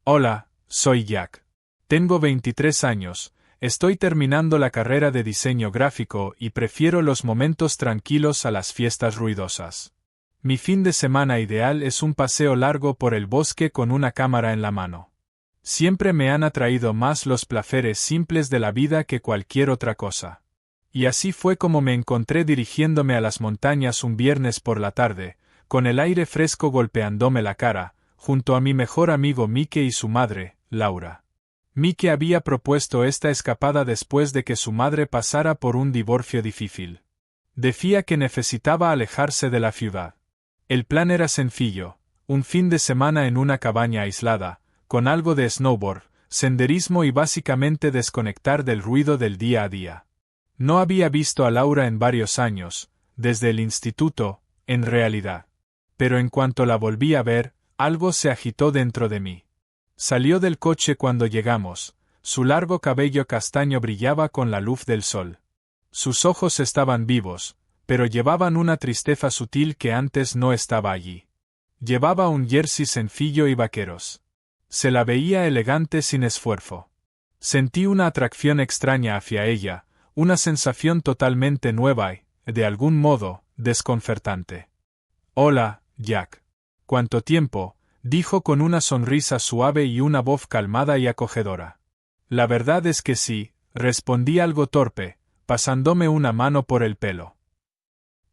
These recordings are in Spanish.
Hola, soy Jack. Tengo 23 años, estoy terminando la carrera de diseño gráfico y prefiero los momentos tranquilos a las fiestas ruidosas. Mi fin de semana ideal es un paseo largo por el bosque con una cámara en la mano. Siempre me han atraído más los placeres simples de la vida que cualquier otra cosa. Y así fue como me encontré dirigiéndome a las montañas un viernes por la tarde, con el aire fresco golpeándome la cara, junto a mi mejor amigo Mike y su madre, Laura. Mike había propuesto esta escapada después de que su madre pasara por un divorcio difícil. Decía que necesitaba alejarse de la ciudad. El plan era sencillo, un fin de semana en una cabaña aislada, con algo de snowboard, senderismo y básicamente desconectar del ruido del día a día. No había visto a Laura en varios años, desde el instituto, en realidad. Pero en cuanto la volví a ver, algo se agitó dentro de mí. Salió del coche cuando llegamos, su largo cabello castaño brillaba con la luz del sol. Sus ojos estaban vivos, pero llevaban una tristeza sutil que antes no estaba allí. Llevaba un jersey sencillo y vaqueros. Se la veía elegante sin esfuerzo. Sentí una atracción extraña hacia ella, una sensación totalmente nueva y, de algún modo, desconcertante. «Hola, Jack. ¿Cuánto tiempo?», dijo con una sonrisa suave y una voz calmada y acogedora. «La verdad es que sí», respondí algo torpe, pasándome una mano por el pelo.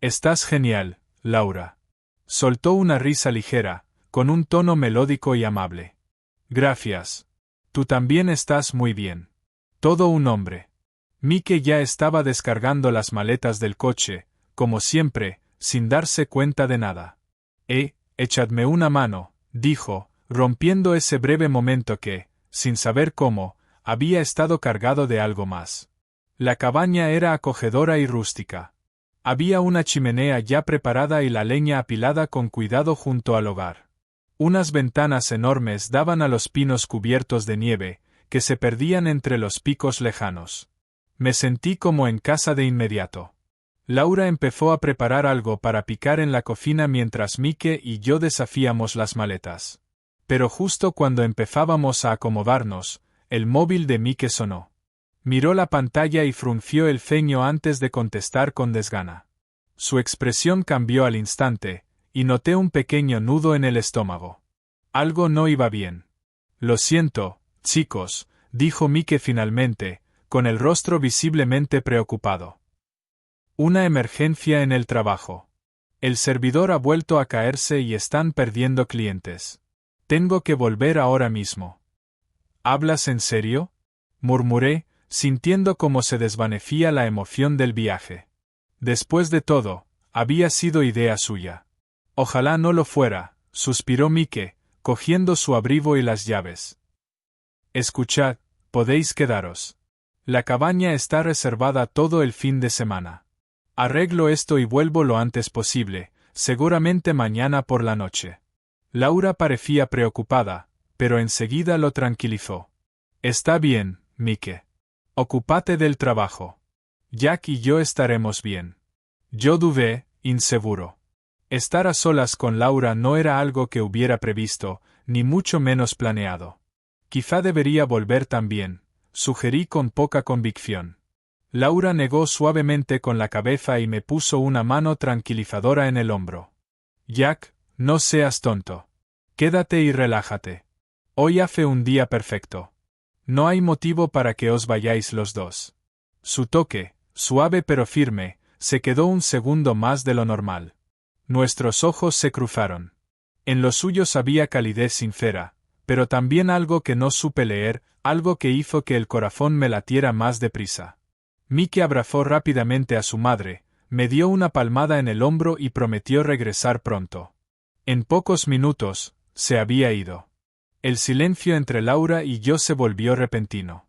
«Estás genial, Laura». Soltó una risa ligera, con un tono melódico y amable. «Gracias. Tú también estás muy bien. Todo un hombre». Mike ya estaba descargando las maletas del coche, como siempre, sin darse cuenta de nada. Echadme una mano», dijo, rompiendo ese breve momento que, sin saber cómo, había estado cargado de algo más. La cabaña era acogedora y rústica. Había una chimenea ya preparada y la leña apilada con cuidado junto al hogar. Unas ventanas enormes daban a los pinos cubiertos de nieve, que se perdían entre los picos lejanos. Me sentí como en casa de inmediato. Laura empezó a preparar algo para picar en la cocina mientras Mike y yo desafíamos las maletas. Pero justo cuando empezábamos a acomodarnos, el móvil de Mike sonó. Miró la pantalla y frunció el ceño antes de contestar con desgana. Su expresión cambió al instante, y noté un pequeño nudo en el estómago. Algo no iba bien. «Lo siento, chicos», dijo Mike finalmente, con el rostro visiblemente preocupado. «Una emergencia en el trabajo. El servidor ha vuelto a caerse y están perdiendo clientes. Tengo que volver ahora mismo». «¿Hablas en serio?», murmuré, sintiendo cómo se desvanecía la emoción del viaje. Después de todo, había sido idea suya. «Ojalá no lo fuera», suspiró Mike, cogiendo su abrigo y las llaves. «Escuchad, podéis quedaros. La cabaña está reservada todo el fin de semana. Arreglo esto y vuelvo lo antes posible, seguramente mañana por la noche». Laura parecía preocupada, pero enseguida lo tranquilizó. «Está bien, Mike. Ocúpate del trabajo. Jack y yo estaremos bien». Yo dudé, inseguro. Estar a solas con Laura no era algo que hubiera previsto, ni mucho menos planeado. «Quizá debería volver también», sugerí con poca convicción. Laura negó suavemente con la cabeza y me puso una mano tranquilizadora en el hombro. «Jack, no seas tonto. Quédate y relájate. Hoy hace un día perfecto. No hay motivo para que os vayáis los dos». Su toque, suave pero firme, se quedó un segundo más de lo normal. Nuestros ojos se cruzaron. En los suyos había calidez sincera, pero también algo que no supe leer, algo que hizo que el corazón me latiera más deprisa. Mike abrazó rápidamente a su madre, me dio una palmada en el hombro y prometió regresar pronto. En pocos minutos, se había ido. El silencio entre Laura y yo se volvió repentino.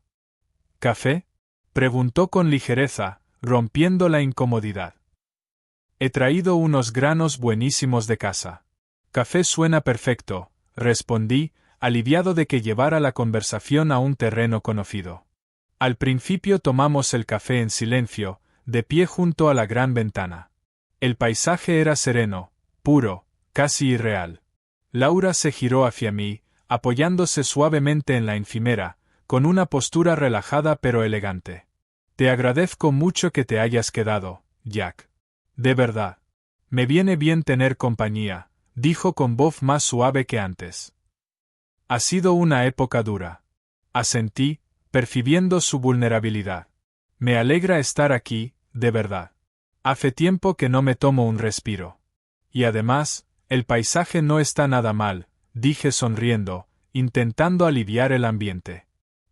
«¿Café?», preguntó con ligereza, rompiendo la incomodidad. «He traído unos granos buenísimos de casa». «Café suena perfecto», respondí, aliviado de que llevara la conversación a un terreno conocido. Al principio tomamos el café en silencio, de pie junto a la gran ventana. El paisaje era sereno, puro, casi irreal. Laura se giró hacia mí, apoyándose suavemente en la encimera, con una postura relajada pero elegante. Te agradezco mucho que te hayas quedado, Jack. De verdad. Me viene bien tener compañía, dijo con voz más suave que antes. Ha sido una época dura. Asentí, percibiendo su vulnerabilidad. Me alegra estar aquí, de verdad. Hace tiempo que no me tomo un respiro. Y además, el paisaje no está nada mal, dije sonriendo, intentando aliviar el ambiente.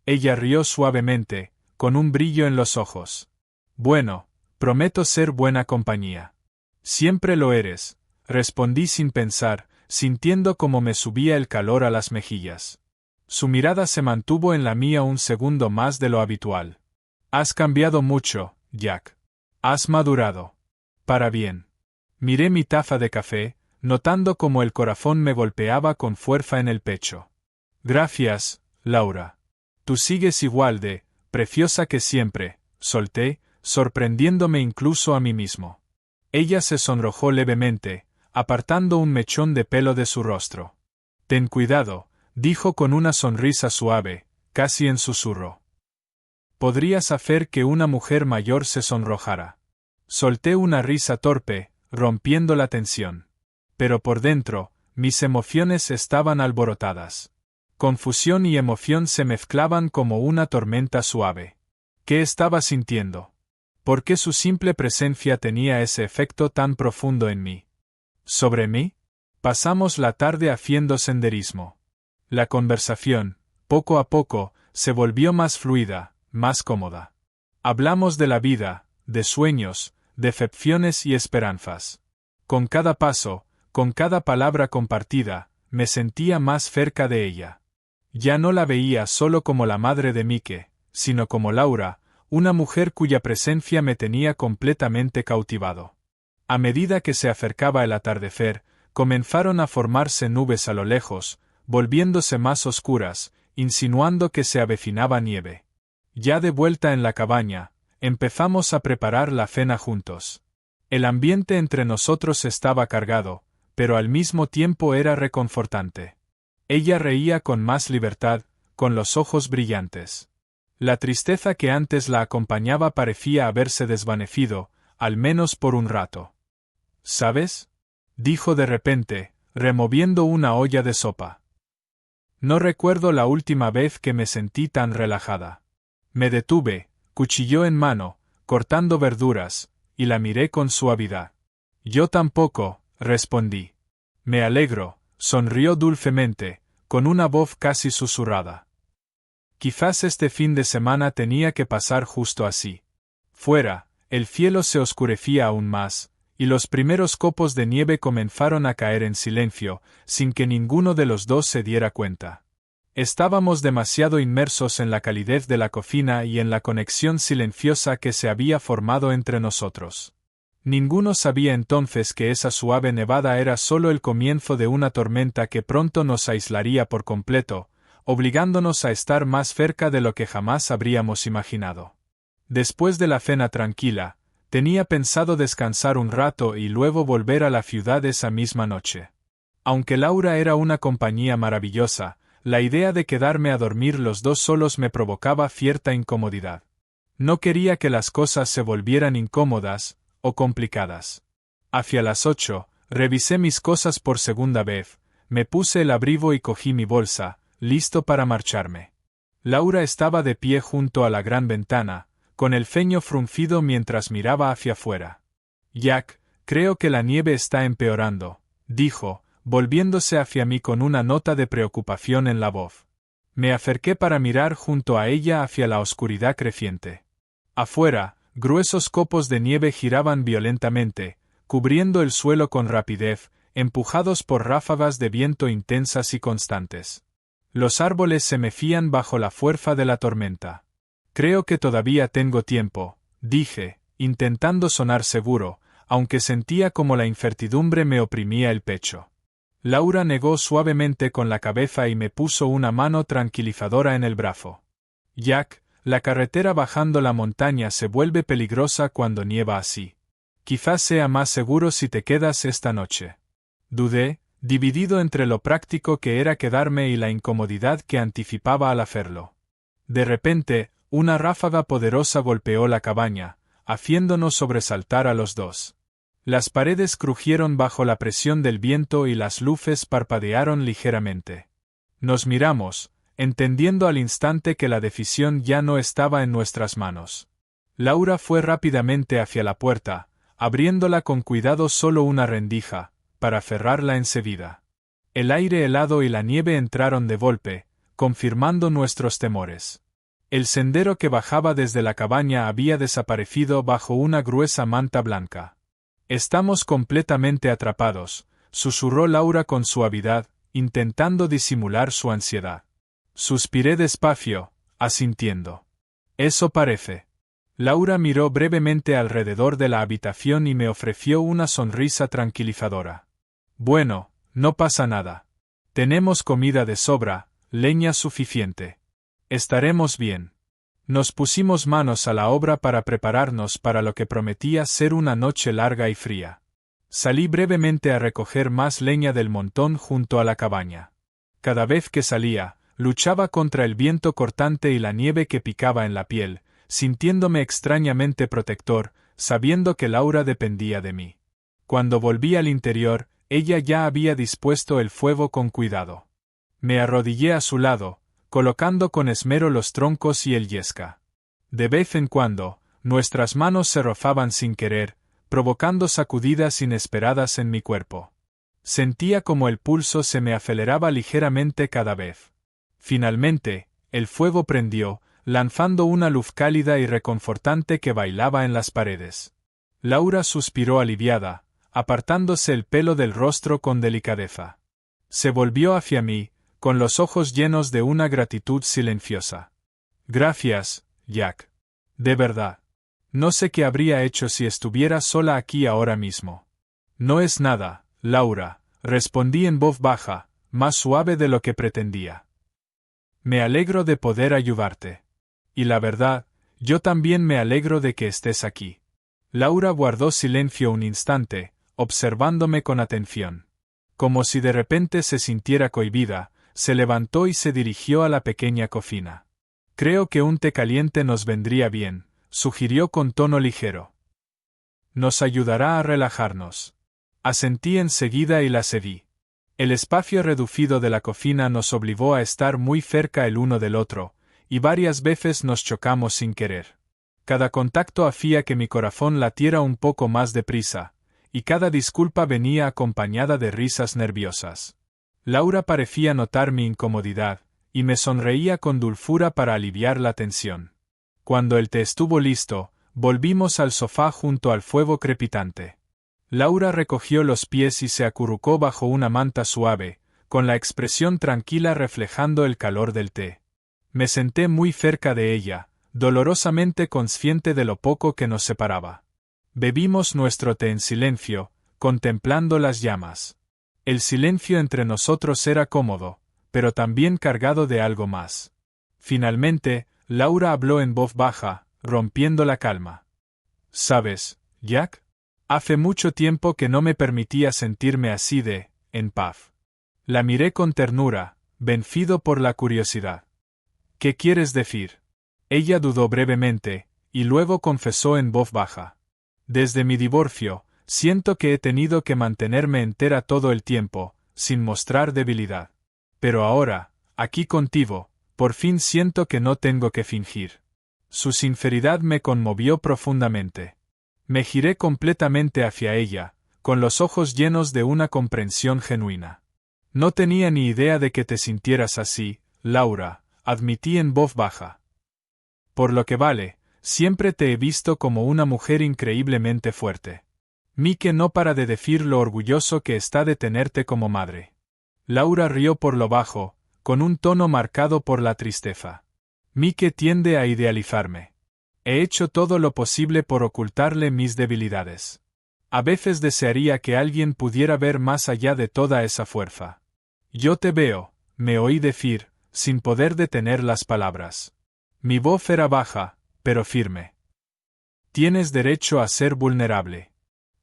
Ella rió suavemente, con un brillo en los ojos. Bueno, prometo ser buena compañía. Siempre lo eres, respondí sin pensar, sintiendo como me subía el calor a las mejillas. Su mirada se mantuvo en la mía un segundo más de lo habitual. Has cambiado mucho, Jack. Has madurado. Para bien. Miré mi taza de café, notando cómo el corazón me golpeaba con fuerza en el pecho. Gracias, Laura. Tú sigues igual de preciosa que siempre, solté, sorprendiéndome incluso a mí mismo. Ella se sonrojó levemente, apartando un mechón de pelo de su rostro. Ten cuidado, dijo con una sonrisa suave, casi en susurro. Podrías hacer que una mujer mayor se sonrojara. Solté una risa torpe, rompiendo la tensión. Pero por dentro, mis emociones estaban alborotadas. Confusión y emoción se mezclaban como una tormenta suave. ¿Qué estaba sintiendo? ¿Por qué su simple presencia tenía ese efecto tan profundo en mí? ¿Sobre mí? Pasamos la tarde haciendo senderismo. La conversación, poco a poco, se volvió más fluida, más cómoda. Hablamos de la vida, de sueños, decepciones y esperanzas. Con cada paso, con cada palabra compartida, me sentía más cerca de ella. Ya no la veía solo como la madre de Mike, sino como Laura, una mujer cuya presencia me tenía completamente cautivado. A medida que se acercaba el atardecer, comenzaron a formarse nubes a lo lejos, volviéndose más oscuras, insinuando que se avecinaba nieve. Ya de vuelta en la cabaña, empezamos a preparar la cena juntos. El ambiente entre nosotros estaba cargado, pero al mismo tiempo era reconfortante. Ella reía con más libertad, con los ojos brillantes. La tristeza que antes la acompañaba parecía haberse desvanecido, al menos por un rato. ¿Sabes?, dijo de repente, removiendo una olla de sopa. No recuerdo la última vez que me sentí tan relajada. Me detuve, cuchillo en mano, cortando verduras, y la miré con suavidad. Yo tampoco, respondí. Me alegro, sonrió dulcemente, con una voz casi susurrada. Quizás este fin de semana tenía que pasar justo así. Fuera, el cielo se oscurecía aún más, y los primeros copos de nieve comenzaron a caer en silencio, sin que ninguno de los dos se diera cuenta. Estábamos demasiado inmersos en la calidez de la cocina y en la conexión silenciosa que se había formado entre nosotros. Ninguno sabía entonces que esa suave nevada era solo el comienzo de una tormenta que pronto nos aislaría por completo, obligándonos a estar más cerca de lo que jamás habríamos imaginado. Después de la cena tranquila, tenía pensado descansar un rato y luego volver a la ciudad esa misma noche. Aunque Laura era una compañía maravillosa, la idea de quedarme a dormir los dos solos me provocaba cierta incomodidad. No quería que las cosas se volvieran incómodas o complicadas. Hacia las 8, revisé mis cosas por segunda vez, me puse el abrigo y cogí mi bolsa, listo para marcharme. Laura estaba de pie junto a la gran ventana, con el ceño fruncido mientras miraba hacia afuera. Jack, creo que la nieve está empeorando, dijo, volviéndose hacia mí con una nota de preocupación en la voz. Me acerqué para mirar junto a ella hacia la oscuridad creciente. Afuera, gruesos copos de nieve giraban violentamente, cubriendo el suelo con rapidez, empujados por ráfagas de viento intensas y constantes. Los árboles se mecían bajo la fuerza de la tormenta. Creo que todavía tengo tiempo, dije, intentando sonar seguro, aunque sentía como la incertidumbre me oprimía el pecho. Laura negó suavemente con la cabeza y me puso una mano tranquilizadora en el brazo. Jack, la carretera bajando la montaña se vuelve peligrosa cuando nieva así. Quizás sea más seguro si te quedas esta noche. Dudé, dividido entre lo práctico que era quedarme y la incomodidad que anticipaba al hacerlo. De repente, una ráfaga poderosa golpeó la cabaña, haciéndonos sobresaltar a los dos. Las paredes crujieron bajo la presión del viento y las luces parpadearon ligeramente. Nos miramos, entendiendo al instante que la decisión ya no estaba en nuestras manos. Laura fue rápidamente hacia la puerta, abriéndola con cuidado solo una rendija, para cerrarla enseguida. El aire helado y la nieve entraron de golpe, confirmando nuestros temores. El sendero que bajaba desde la cabaña había desaparecido bajo una gruesa manta blanca. «Estamos completamente atrapados», susurró Laura con suavidad, intentando disimular su ansiedad. Suspiré despacio, asintiendo. «Eso parece». Laura miró brevemente alrededor de la habitación y me ofreció una sonrisa tranquilizadora. «Bueno, no pasa nada. Tenemos comida de sobra, leña suficiente. Estaremos bien». Nos pusimos manos a la obra para prepararnos para lo que prometía ser una noche larga y fría. Salí brevemente a recoger más leña del montón junto a la cabaña. Cada vez que salía, luchaba contra el viento cortante y la nieve que picaba en la piel, sintiéndome extrañamente protector, sabiendo que Laura dependía de mí. Cuando volví al interior, ella ya había dispuesto el fuego con cuidado. Me arrodillé a su lado, colocando con esmero los troncos y el yesca. De vez en cuando, nuestras manos se rozaban sin querer, provocando sacudidas inesperadas en mi cuerpo. Sentía como el pulso se me aceleraba ligeramente cada vez. Finalmente, el fuego prendió, lanzando una luz cálida y reconfortante que bailaba en las paredes. Laura suspiró aliviada, apartándose el pelo del rostro con delicadeza. Se volvió hacia mí, con los ojos llenos de una gratitud silenciosa. «Gracias, Jack. De verdad. No sé qué habría hecho si estuviera sola aquí ahora mismo». «No es nada, Laura», respondí en voz baja, más suave de lo que pretendía. «Me alegro de poder ayudarte. Y la verdad, yo también me alegro de que estés aquí». Laura guardó silencio un instante, observándome con atención. Como si de repente se sintiera cohibida, se levantó y se dirigió a la pequeña cocina. «Creo que un té caliente nos vendría bien», sugirió con tono ligero. «Nos ayudará a relajarnos». Asentí enseguida y la seguí. El espacio reducido de la cocina nos obligó a estar muy cerca el uno del otro, y varias veces nos chocamos sin querer. Cada contacto hacía que mi corazón latiera un poco más deprisa, y cada disculpa venía acompañada de risas nerviosas. Laura parecía notar mi incomodidad, y me sonreía con dulzura para aliviar la tensión. Cuando el té estuvo listo, volvimos al sofá junto al fuego crepitante. Laura recogió los pies y se acurrucó bajo una manta suave, con la expresión tranquila reflejando el calor del té. Me senté muy cerca de ella, dolorosamente consciente de lo poco que nos separaba. Bebimos nuestro té en silencio, contemplando las llamas. El silencio entre nosotros era cómodo, pero también cargado de algo más. Finalmente, Laura habló en voz baja, rompiendo la calma. «¿Sabes, Jack? Hace mucho tiempo que no me permitía sentirme así en paz». La miré con ternura, vencido por la curiosidad. «¿Qué quieres decir?». Ella dudó brevemente, y luego confesó en voz baja. «Desde mi divorcio, siento que he tenido que mantenerme entera todo el tiempo, sin mostrar debilidad. Pero ahora, aquí contigo, por fin siento que no tengo que fingir». Su sinceridad me conmovió profundamente. Me giré completamente hacia ella, con los ojos llenos de una comprensión genuina. «No tenía ni idea de que te sintieras así, Laura», admití en voz baja. «Por lo que vale, siempre te he visto como una mujer increíblemente fuerte. Mike no para de decir lo orgulloso que está de tenerte como madre». Laura rió por lo bajo, con un tono marcado por la tristeza. «Mike tiende a idealizarme. He hecho todo lo posible por ocultarle mis debilidades. A veces desearía que alguien pudiera ver más allá de toda esa fuerza. Yo te veo», me oí decir, sin poder detener las palabras. Mi voz era baja, pero firme. «Tienes derecho a ser vulnerable.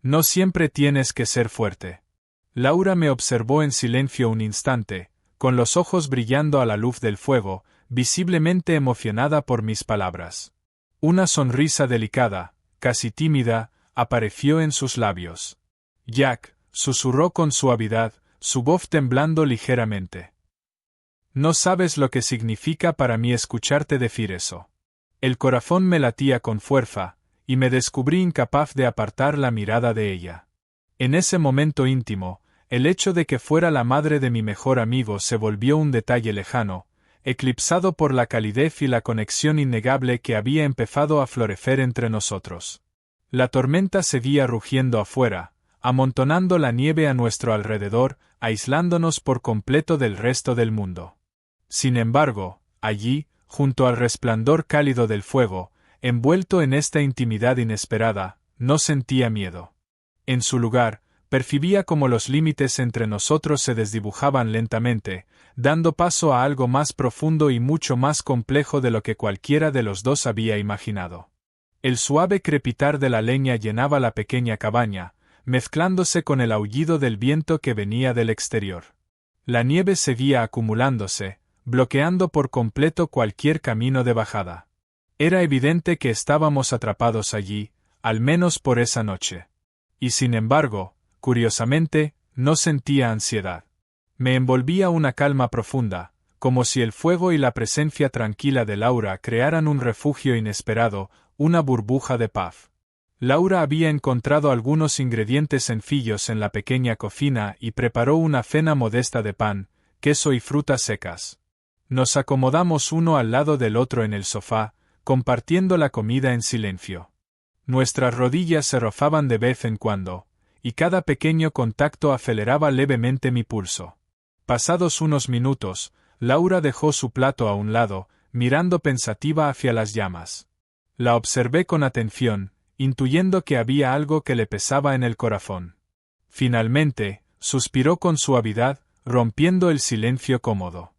No siempre tienes que ser fuerte». Laura me observó en silencio un instante, con los ojos brillando a la luz del fuego, visiblemente emocionada por mis palabras. Una sonrisa delicada, casi tímida, apareció en sus labios. Jack, susurró con suavidad, su voz temblando ligeramente. No sabes lo que significa para mí escucharte decir eso. El corazón me latía con fuerza, y me descubrí incapaz de apartar la mirada de ella. En ese momento íntimo, el hecho de que fuera la madre de mi mejor amigo se volvió un detalle lejano, eclipsado por la calidez y la conexión innegable que había empezado a florecer entre nosotros. La tormenta seguía rugiendo afuera, amontonando la nieve a nuestro alrededor, aislándonos por completo del resto del mundo. Sin embargo, allí, junto al resplandor cálido del fuego, envuelto en esta intimidad inesperada, no sentía miedo. En su lugar, percibía cómo los límites entre nosotros se desdibujaban lentamente, dando paso a algo más profundo y mucho más complejo de lo que cualquiera de los dos había imaginado. El suave crepitar de la leña llenaba la pequeña cabaña, mezclándose con el aullido del viento que venía del exterior. La nieve seguía acumulándose, bloqueando por completo cualquier camino de bajada. Era evidente que estábamos atrapados allí, al menos por esa noche. Y sin embargo, curiosamente, no sentía ansiedad. Me envolvía una calma profunda, como si el fuego y la presencia tranquila de Laura crearan un refugio inesperado, una burbuja de paz. Laura había encontrado algunos ingredientes sencillos en la pequeña cocina y preparó una cena modesta de pan, queso y frutas secas. Nos acomodamos uno al lado del otro en el sofá, compartiendo la comida en silencio. Nuestras rodillas se rozaban de vez en cuando, y cada pequeño contacto aceleraba levemente mi pulso. Pasados unos minutos, Laura dejó su plato a un lado, mirando pensativa hacia las llamas. La observé con atención, intuyendo que había algo que le pesaba en el corazón. Finalmente, suspiró con suavidad, rompiendo el silencio cómodo.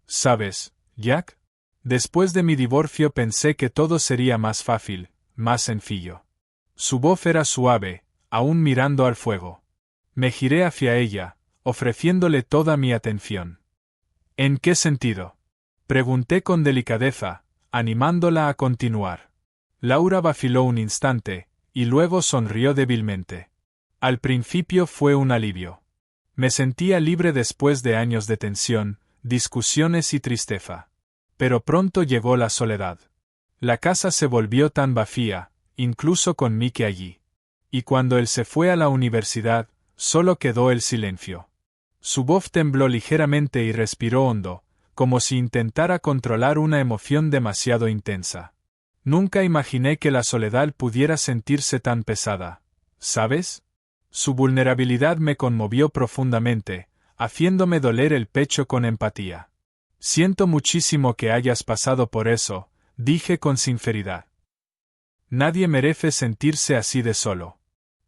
¿Sabes, Jack? Después de mi divorcio pensé que todo sería más fácil, más sencillo. Su voz era suave, aún mirando al fuego. Me giré hacia ella, ofreciéndole toda mi atención. ¿En qué sentido? Pregunté con delicadeza, animándola a continuar. Laura vaciló un instante, y luego sonrió débilmente. Al principio fue un alivio. Me sentía libre después de años de tensión, discusiones y tristeza. Pero pronto llegó la soledad. La casa se volvió tan vacía, incluso con Mike allí. Y cuando él se fue a la universidad, solo quedó el silencio. Su voz tembló ligeramente y respiró hondo, como si intentara controlar una emoción demasiado intensa. Nunca imaginé que la soledad pudiera sentirse tan pesada, ¿sabes? Su vulnerabilidad me conmovió profundamente, haciéndome doler el pecho con empatía. Siento muchísimo que hayas pasado por eso, dije con sinceridad. Nadie merece sentirse así de solo.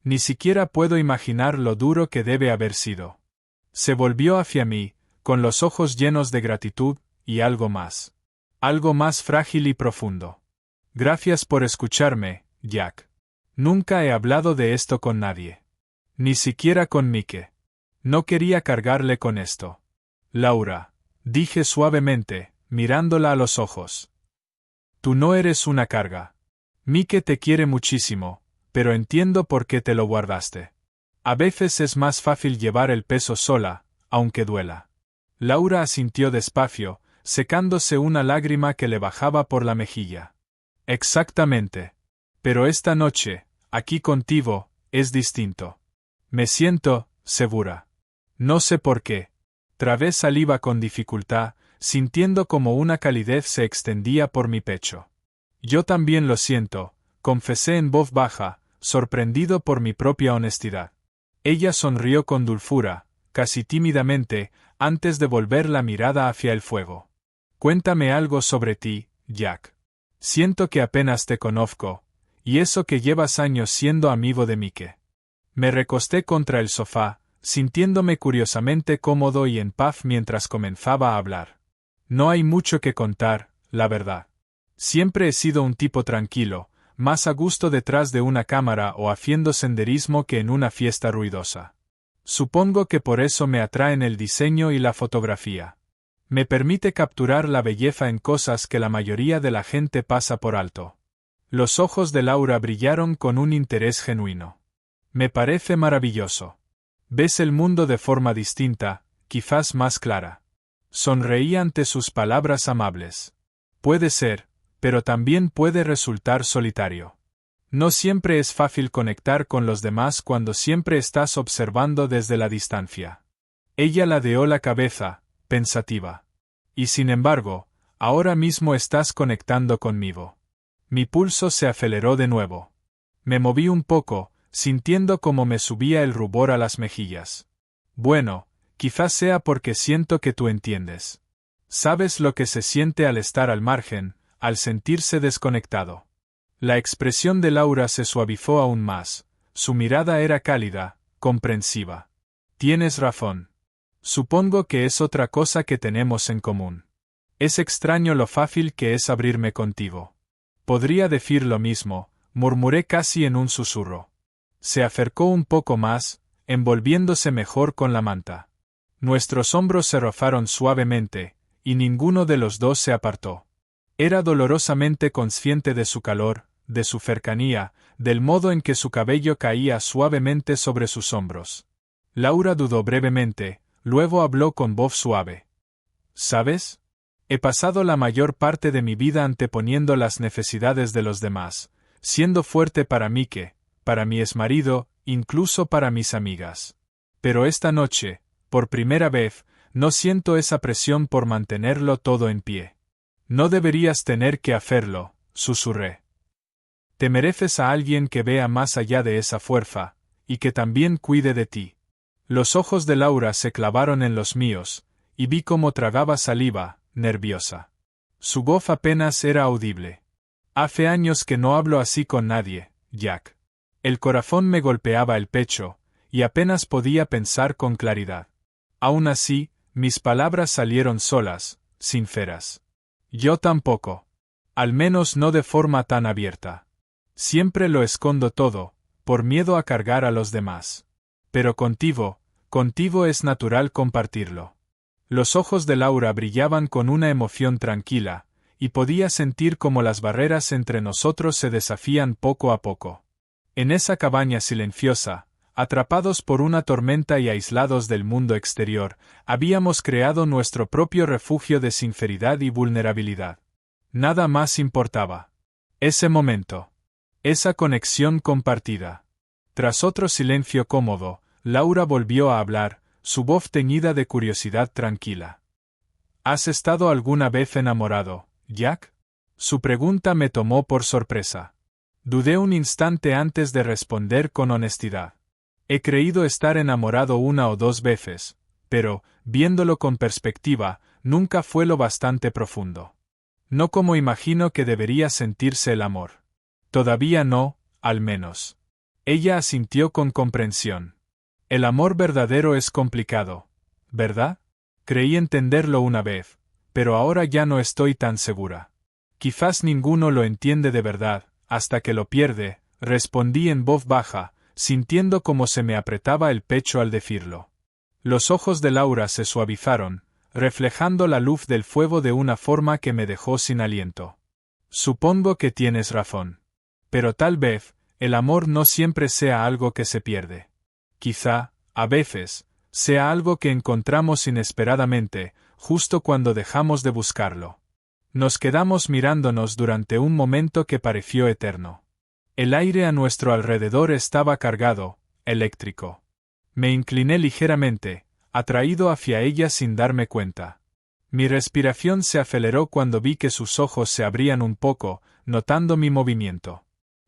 Ni siquiera puedo imaginar lo duro que debe haber sido. Se volvió hacia mí, con los ojos llenos de gratitud, y algo más frágil y profundo. Gracias por escucharme, Jack. Nunca he hablado de esto con nadie. Ni siquiera con Mike. No quería cargarle con esto. Laura, dije suavemente, mirándola a los ojos. Tú no eres una carga. Mike te quiere muchísimo, pero entiendo por qué te lo guardaste. A veces es más fácil llevar el peso sola, aunque duela. Laura asintió despacio, secándose una lágrima que le bajaba por la mejilla. Exactamente. Pero esta noche, aquí contigo, es distinto. Me siento segura. No sé por qué. Trabé saliva con dificultad, sintiendo como una calidez se extendía por mi pecho. Yo también lo siento, confesé en voz baja, sorprendido por mi propia honestidad. Ella sonrió con dulzura, casi tímidamente, antes de volver la mirada hacia el fuego. Cuéntame algo sobre ti, Jack. Siento que apenas te conozco, y eso que llevas años siendo amigo de Mike. Me recosté contra el sofá, sintiéndome curiosamente cómodo y en paz mientras comenzaba a hablar. No hay mucho que contar, la verdad. Siempre he sido un tipo tranquilo, más a gusto detrás de una cámara o haciendo senderismo que en una fiesta ruidosa. Supongo que por eso me atraen el diseño y la fotografía. Me permite capturar la belleza en cosas que la mayoría de la gente pasa por alto. Los ojos de Laura brillaron con un interés genuino. Me parece maravilloso. Ves el mundo de forma distinta, quizás más clara. Sonreí ante sus palabras amables. Puede ser, pero también puede resultar solitario. No siempre es fácil conectar con los demás cuando siempre estás observando desde la distancia. Ella ladeó la cabeza, pensativa. Y sin embargo, ahora mismo estás conectando conmigo. Mi pulso se aceleró de nuevo. Me moví un poco, sintiendo cómo me subía el rubor a las mejillas. Bueno, quizás sea porque siento que tú entiendes. Sabes lo que se siente al estar al margen, al sentirse desconectado. La expresión de Laura se suavizó aún más. Su mirada era cálida, comprensiva. Tienes razón. Supongo que es otra cosa que tenemos en común. Es extraño lo fácil que es abrirme contigo. Podría decir lo mismo, murmuré casi en un susurro. Se acercó un poco más, envolviéndose mejor con la manta. Nuestros hombros se rozaron suavemente, y ninguno de los dos se apartó. Era dolorosamente consciente de su calor, de su cercanía, del modo en que su cabello caía suavemente sobre sus hombros. Laura dudó brevemente, luego habló con voz suave. ¿Sabes? He pasado la mayor parte de mi vida anteponiendo las necesidades de los demás, siendo fuerte para Mike, para mi exmarido, incluso para mis amigas. Pero esta noche, por primera vez, no siento esa presión por mantenerlo todo en pie. No deberías tener que hacerlo, susurré. Te mereces a alguien que vea más allá de esa fuerza, y que también cuide de ti. Los ojos de Laura se clavaron en los míos, y vi cómo tragaba saliva, nerviosa. Su voz apenas era audible. Hace años que no hablo así con nadie, Jack. El corazón me golpeaba el pecho, y apenas podía pensar con claridad. Aún así, mis palabras salieron solas, sinceras. Yo tampoco. Al menos no de forma tan abierta. Siempre lo escondo todo, por miedo a cargar a los demás. Pero contigo es natural compartirlo. Los ojos de Laura brillaban con una emoción tranquila, y podía sentir cómo las barreras entre nosotros se deshacían poco a poco. En esa cabaña silenciosa, atrapados por una tormenta y aislados del mundo exterior, habíamos creado nuestro propio refugio de sinceridad y vulnerabilidad. Nada más importaba. Ese momento. Esa conexión compartida. Tras otro silencio cómodo, Laura volvió a hablar, su voz teñida de curiosidad tranquila. ¿Has estado alguna vez enamorado, Jack? Su pregunta me tomó por sorpresa. Dudé un instante antes de responder con honestidad. He creído estar enamorado una o dos veces, pero, viéndolo con perspectiva, nunca fue lo bastante profundo. No como imagino que debería sentirse el amor. Todavía no, al menos. Ella asintió con comprensión. El amor verdadero es complicado, ¿verdad? Creí entenderlo una vez, pero ahora ya no estoy tan segura. Quizás ninguno lo entiende de verdad, hasta que lo pierde, respondí en voz baja, sintiendo cómo se me apretaba el pecho al decirlo. Los ojos de Laura se suavizaron, reflejando la luz del fuego de una forma que me dejó sin aliento. Supongo que tienes razón. Pero tal vez, el amor no siempre sea algo que se pierde. Quizá, a veces, sea algo que encontramos inesperadamente, justo cuando dejamos de buscarlo. Nos quedamos mirándonos durante un momento que pareció eterno. El aire a nuestro alrededor estaba cargado, eléctrico. Me incliné ligeramente, atraído hacia ella sin darme cuenta. Mi respiración se aceleró cuando vi que sus ojos se abrían un poco, notando mi movimiento.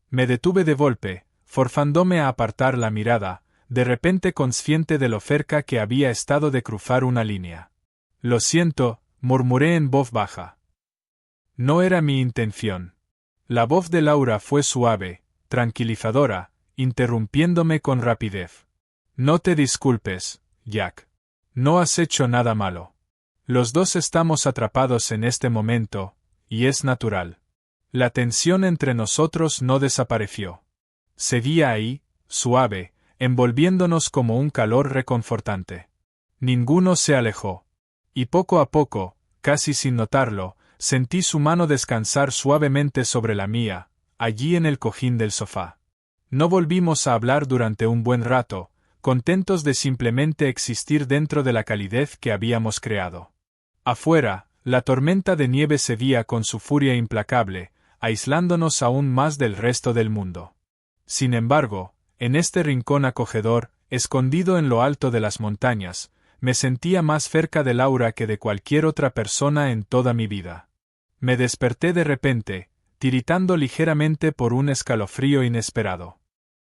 Me detuve de golpe, forzándome a apartar la mirada, de repente consciente de lo cerca que había estado de cruzar una línea. Lo siento, murmuré en voz baja. No era mi intención. La voz de Laura fue suave, tranquilizadora, interrumpiéndome con rapidez. No te disculpes, Jack. No has hecho nada malo. Los dos estamos atrapados en este momento, y es natural. La tensión entre nosotros no desapareció. Seguía ahí, suave, envolviéndonos como un calor reconfortante. Ninguno se alejó. Y poco a poco, casi sin notarlo, sentí su mano descansar suavemente sobre la mía, allí en el cojín del sofá. No volvimos a hablar durante un buen rato, contentos de simplemente existir dentro de la calidez que habíamos creado. Afuera, la tormenta de nieve seguía con su furia implacable, aislándonos aún más del resto del mundo. Sin embargo, en este rincón acogedor, escondido en lo alto de las montañas, me sentía más cerca de Laura que de cualquier otra persona en toda mi vida. Me desperté de repente, tiritando ligeramente por un escalofrío inesperado.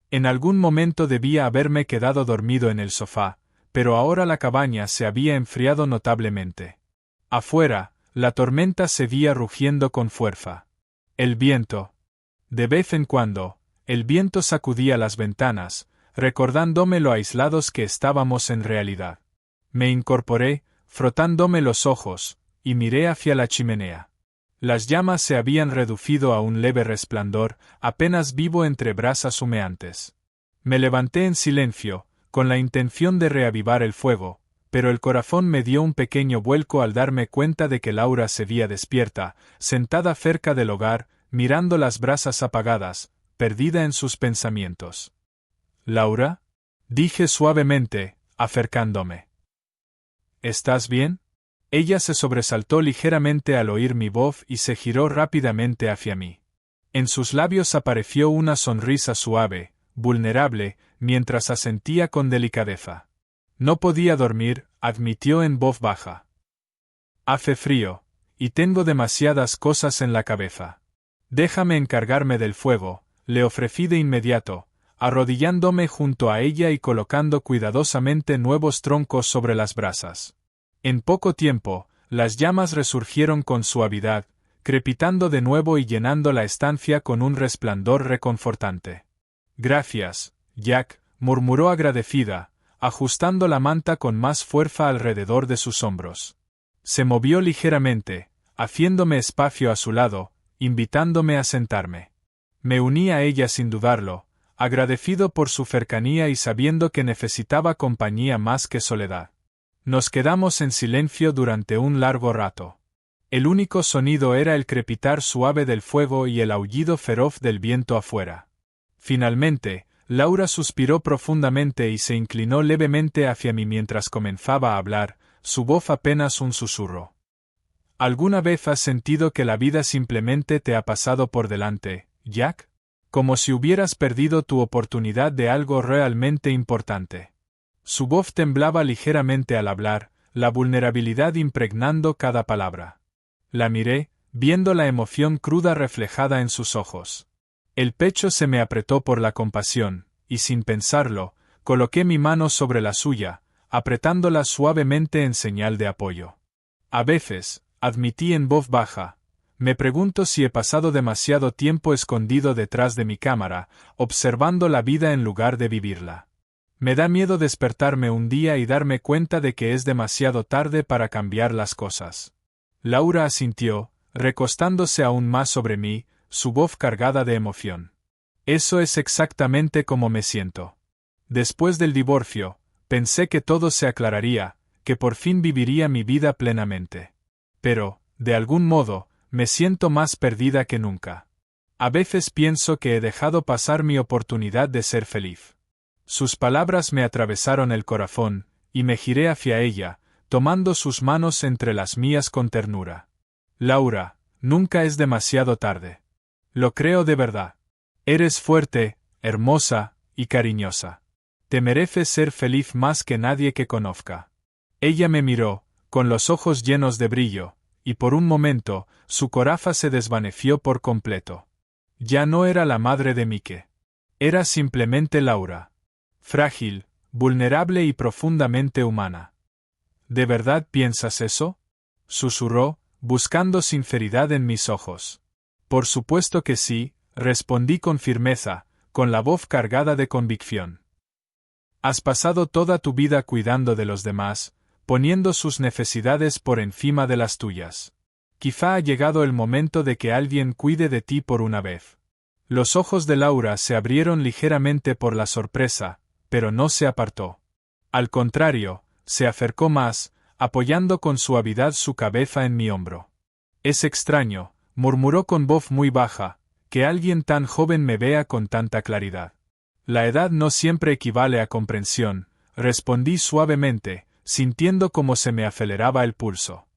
En algún momento debía haberme quedado dormido en el sofá, pero ahora la cabaña se había enfriado notablemente. Afuera, la tormenta seguía rugiendo con fuerza. El viento. De vez en cuando, el viento sacudía las ventanas, recordándome lo aislados que estábamos en realidad. Me incorporé, frotándome los ojos, y miré hacia la chimenea. Las llamas se habían reducido a un leve resplandor, apenas vivo entre brasas humeantes. Me levanté en silencio, con la intención de reavivar el fuego, pero el corazón me dio un pequeño vuelco al darme cuenta de que Laura seguía despierta, sentada cerca del hogar, mirando las brasas apagadas, perdida en sus pensamientos. «¿Laura?», dije suavemente, acercándome. «¿Estás bien?». Ella se sobresaltó ligeramente al oír mi voz y se giró rápidamente hacia mí. En sus labios apareció una sonrisa suave, vulnerable, mientras asentía con delicadeza. «No podía dormir», admitió en voz baja. «Hace frío, y tengo demasiadas cosas en la cabeza. Déjame encargarme del fuego», le ofrecí de inmediato, arrodillándome junto a ella y colocando cuidadosamente nuevos troncos sobre las brasas. En poco tiempo, las llamas resurgieron con suavidad, crepitando de nuevo y llenando la estancia con un resplandor reconfortante. «Gracias, Jack», murmuró agradecida, ajustando la manta con más fuerza alrededor de sus hombros. Se movió ligeramente, haciéndome espacio a su lado, invitándome a sentarme. Me uní a ella sin dudarlo, agradecido por su cercanía y sabiendo que necesitaba compañía más que soledad. Nos quedamos en silencio durante un largo rato. El único sonido era el crepitar suave del fuego y el aullido feroz del viento afuera. Finalmente, Laura suspiró profundamente y se inclinó levemente hacia mí mientras comenzaba a hablar, su voz apenas un susurro. ¿Alguna vez has sentido que la vida simplemente te ha pasado por delante, Jack? Como si hubieras perdido tu oportunidad de algo realmente importante. Su voz temblaba ligeramente al hablar, la vulnerabilidad impregnando cada palabra. La miré, viendo la emoción cruda reflejada en sus ojos. El pecho se me apretó por la compasión, y sin pensarlo, coloqué mi mano sobre la suya, apretándola suavemente en señal de apoyo. A veces, admití en voz baja, me pregunto si he pasado demasiado tiempo escondido detrás de mi cámara, observando la vida en lugar de vivirla. Me da miedo despertarme un día y darme cuenta de que es demasiado tarde para cambiar las cosas. Laura asintió, recostándose aún más sobre mí, su voz cargada de emoción. Eso es exactamente como me siento. Después del divorcio, pensé que todo se aclararía, que por fin viviría mi vida plenamente. Pero, de algún modo, me siento más perdida que nunca. A veces pienso que he dejado pasar mi oportunidad de ser feliz. Sus palabras me atravesaron el corazón, y me giré hacia ella, tomando sus manos entre las mías con ternura. Laura, nunca es demasiado tarde. Lo creo de verdad. Eres fuerte, hermosa y cariñosa. Te mereces ser feliz más que nadie que conozca. Ella me miró, con los ojos llenos de brillo, y por un momento, su coraza se desvaneció por completo. Ya no era la madre de Mike. Era simplemente Laura. Frágil, vulnerable y profundamente humana. ¿De verdad piensas eso?, susurró, buscando sinceridad en mis ojos. Por supuesto que sí, respondí con firmeza, con la voz cargada de convicción. Has pasado toda tu vida cuidando de los demás, poniendo sus necesidades por encima de las tuyas. Quizá ha llegado el momento de que alguien cuide de ti por una vez. Los ojos de Laura se abrieron ligeramente por la sorpresa, pero no se apartó. Al contrario, se acercó más, apoyando con suavidad su cabeza en mi hombro. Es extraño, murmuró con voz muy baja, que alguien tan joven me vea con tanta claridad. La edad no siempre equivale a comprensión, respondí suavemente, sintiendo cómo se me aceleraba el pulso.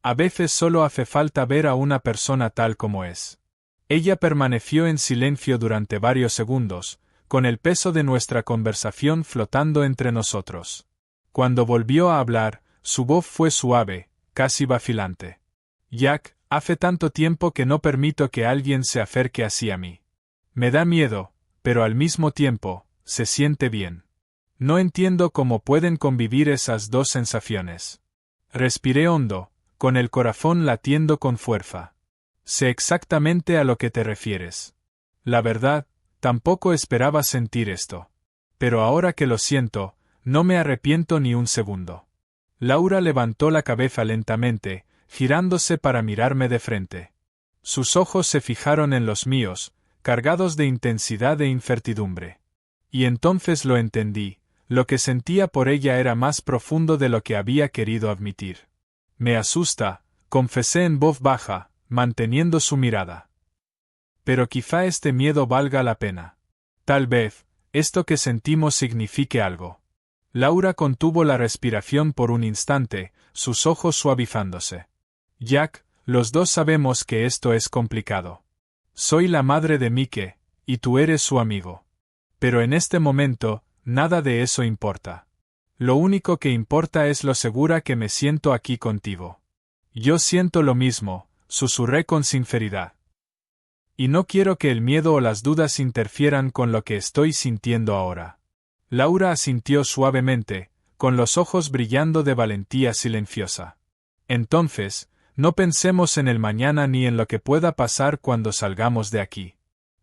A veces solo hace falta ver a una persona tal como es. Ella permaneció en silencio durante varios segundos, con el peso de nuestra conversación flotando entre nosotros. Cuando volvió a hablar, su voz fue suave, casi vacilante. Jack, hace tanto tiempo que no permito que alguien se acerque así a mí. Me da miedo, pero al mismo tiempo, se siente bien. No entiendo cómo pueden convivir esas dos sensaciones. Respiré hondo, con el corazón latiendo con fuerza. Sé exactamente a lo que te refieres. La verdad, tampoco esperaba sentir esto. Pero ahora que lo siento, no me arrepiento ni un segundo. Laura levantó la cabeza lentamente, girándose para mirarme de frente. Sus ojos se fijaron en los míos, cargados de intensidad e incertidumbre. Y entonces lo entendí, lo que sentía por ella era más profundo de lo que había querido admitir. Me asusta, confesé en voz baja, manteniendo su mirada. Pero quizá este miedo valga la pena. Tal vez, esto que sentimos signifique algo. Laura contuvo la respiración por un instante, sus ojos suavizándose. Jack, los dos sabemos que esto es complicado. Soy la madre de Mike, y tú eres su amigo. Pero en este momento, nada de eso importa. Lo único que importa es lo segura que me siento aquí contigo. Yo siento lo mismo, susurré con sinceridad. Y no quiero que el miedo o las dudas interfieran con lo que estoy sintiendo ahora. Laura asintió suavemente, con los ojos brillando de valentía silenciosa. Entonces, no pensemos en el mañana ni en lo que pueda pasar cuando salgamos de aquí.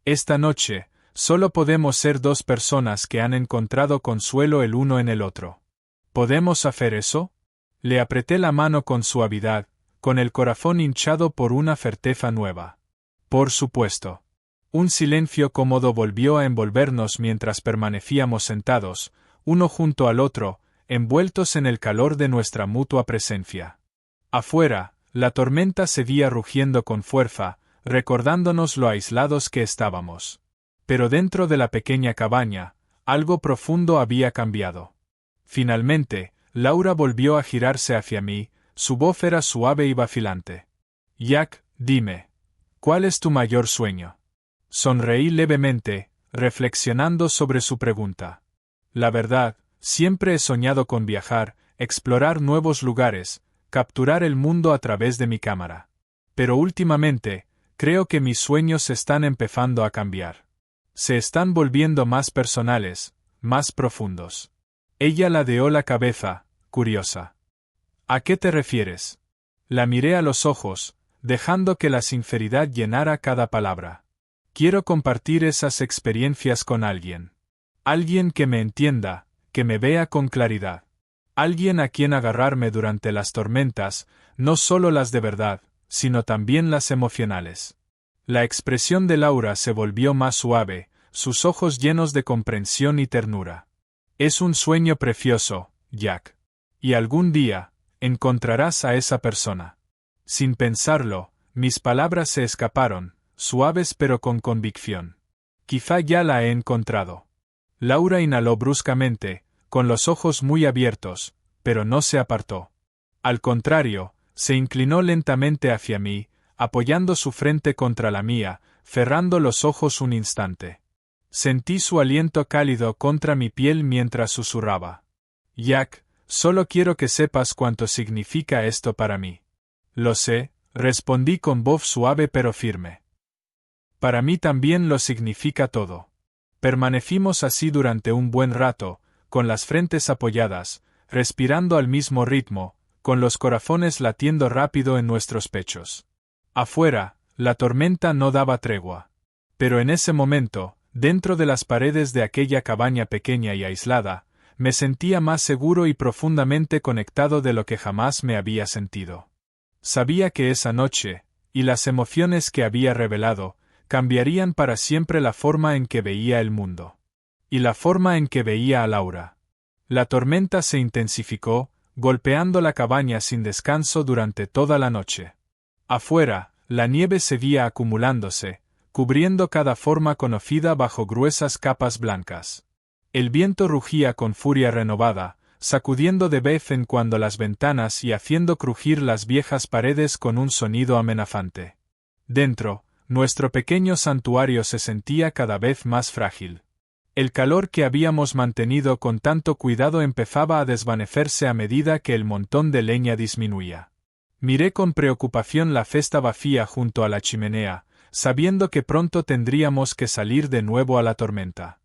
Esta noche, solo podemos ser dos personas que han encontrado consuelo el uno en el otro. ¿Podemos hacer eso? Le apreté la mano con suavidad, con el corazón hinchado por una certeza nueva. Por supuesto. Un silencio cómodo volvió a envolvernos mientras permanecíamos sentados, uno junto al otro, envueltos en el calor de nuestra mutua presencia. Afuera, la tormenta seguía rugiendo con fuerza, recordándonos lo aislados que estábamos. Pero dentro de la pequeña cabaña, algo profundo había cambiado. Finalmente, Laura volvió a girarse hacia mí, su voz era suave y vacilante. Jack, dime, ¿cuál es tu mayor sueño? Sonreí levemente, reflexionando sobre su pregunta. La verdad, siempre he soñado con viajar, explorar nuevos lugares, capturar el mundo a través de mi cámara. Pero últimamente, creo que mis sueños están empezando a cambiar. Se están volviendo más personales, más profundos. Ella ladeó la cabeza, curiosa. ¿A qué te refieres? La miré a los ojos, dejando que la sinceridad llenara cada palabra. Quiero compartir esas experiencias con alguien. Alguien que me entienda, que me vea con claridad. Alguien a quien agarrarme durante las tormentas, no solo las de verdad, sino también las emocionales. La expresión de Laura se volvió más suave, sus ojos llenos de comprensión y ternura. Es un sueño precioso, Jack. Y algún día, encontrarás a esa persona. Sin pensarlo, mis palabras se escaparon, suaves pero con convicción. Quizá ya la he encontrado. Laura inhaló bruscamente, con los ojos muy abiertos, pero no se apartó. Al contrario, se inclinó lentamente hacia mí, apoyando su frente contra la mía, cerrando los ojos un instante. Sentí su aliento cálido contra mi piel mientras susurraba. Jack, solo quiero que sepas cuánto significa esto para mí. Lo sé, respondí con voz suave pero firme. Para mí también lo significa todo. Permanecimos así durante un buen rato, con las frentes apoyadas, respirando al mismo ritmo, con los corazones latiendo rápido en nuestros pechos. Afuera, la tormenta no daba tregua. Pero en ese momento, dentro de las paredes de aquella cabaña pequeña y aislada, me sentía más seguro y profundamente conectado de lo que jamás me había sentido. Sabía que esa noche, y las emociones que había revelado, cambiarían para siempre la forma en que veía el mundo. y la forma en que veía a Laura. La tormenta se intensificó, golpeando la cabaña sin descanso durante toda la noche. Afuera, la nieve seguía acumulándose, cubriendo cada forma conocida bajo gruesas capas blancas. El viento rugía con furia renovada, sacudiendo de vez en cuando las ventanas y haciendo crujir las viejas paredes con un sonido amenazante. Dentro, nuestro pequeño santuario se sentía cada vez más frágil. El calor que habíamos mantenido con tanto cuidado empezaba a desvanecerse a medida que el montón de leña disminuía. Miré con preocupación la cesta vacía junto a la chimenea, sabiendo que pronto tendríamos que salir de nuevo a la tormenta.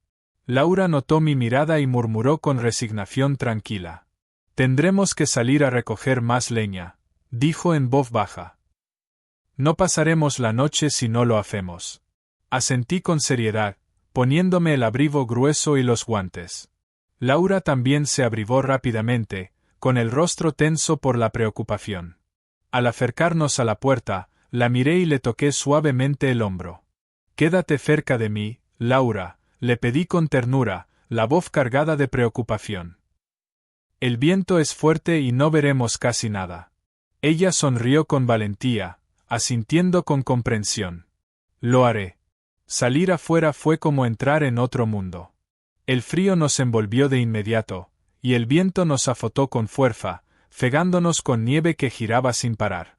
Laura notó mi mirada y murmuró con resignación tranquila. «Tendremos que salir a recoger más leña», dijo en voz baja. «No pasaremos la noche si no lo hacemos». Asentí con seriedad, poniéndome el abrigo grueso y los guantes. Laura también se abrigó rápidamente, con el rostro tenso por la preocupación. Al acercarnos a la puerta, la miré y le toqué suavemente el hombro. «Quédate cerca de mí, Laura», le pedí con ternura, la voz cargada de preocupación. «El viento es fuerte y no veremos casi nada». Ella sonrió con valentía, asintiendo con comprensión. «Lo haré». Salir afuera fue como entrar en otro mundo. El frío nos envolvió de inmediato, y el viento nos azotó con fuerza, cegándonos con nieve que giraba sin parar.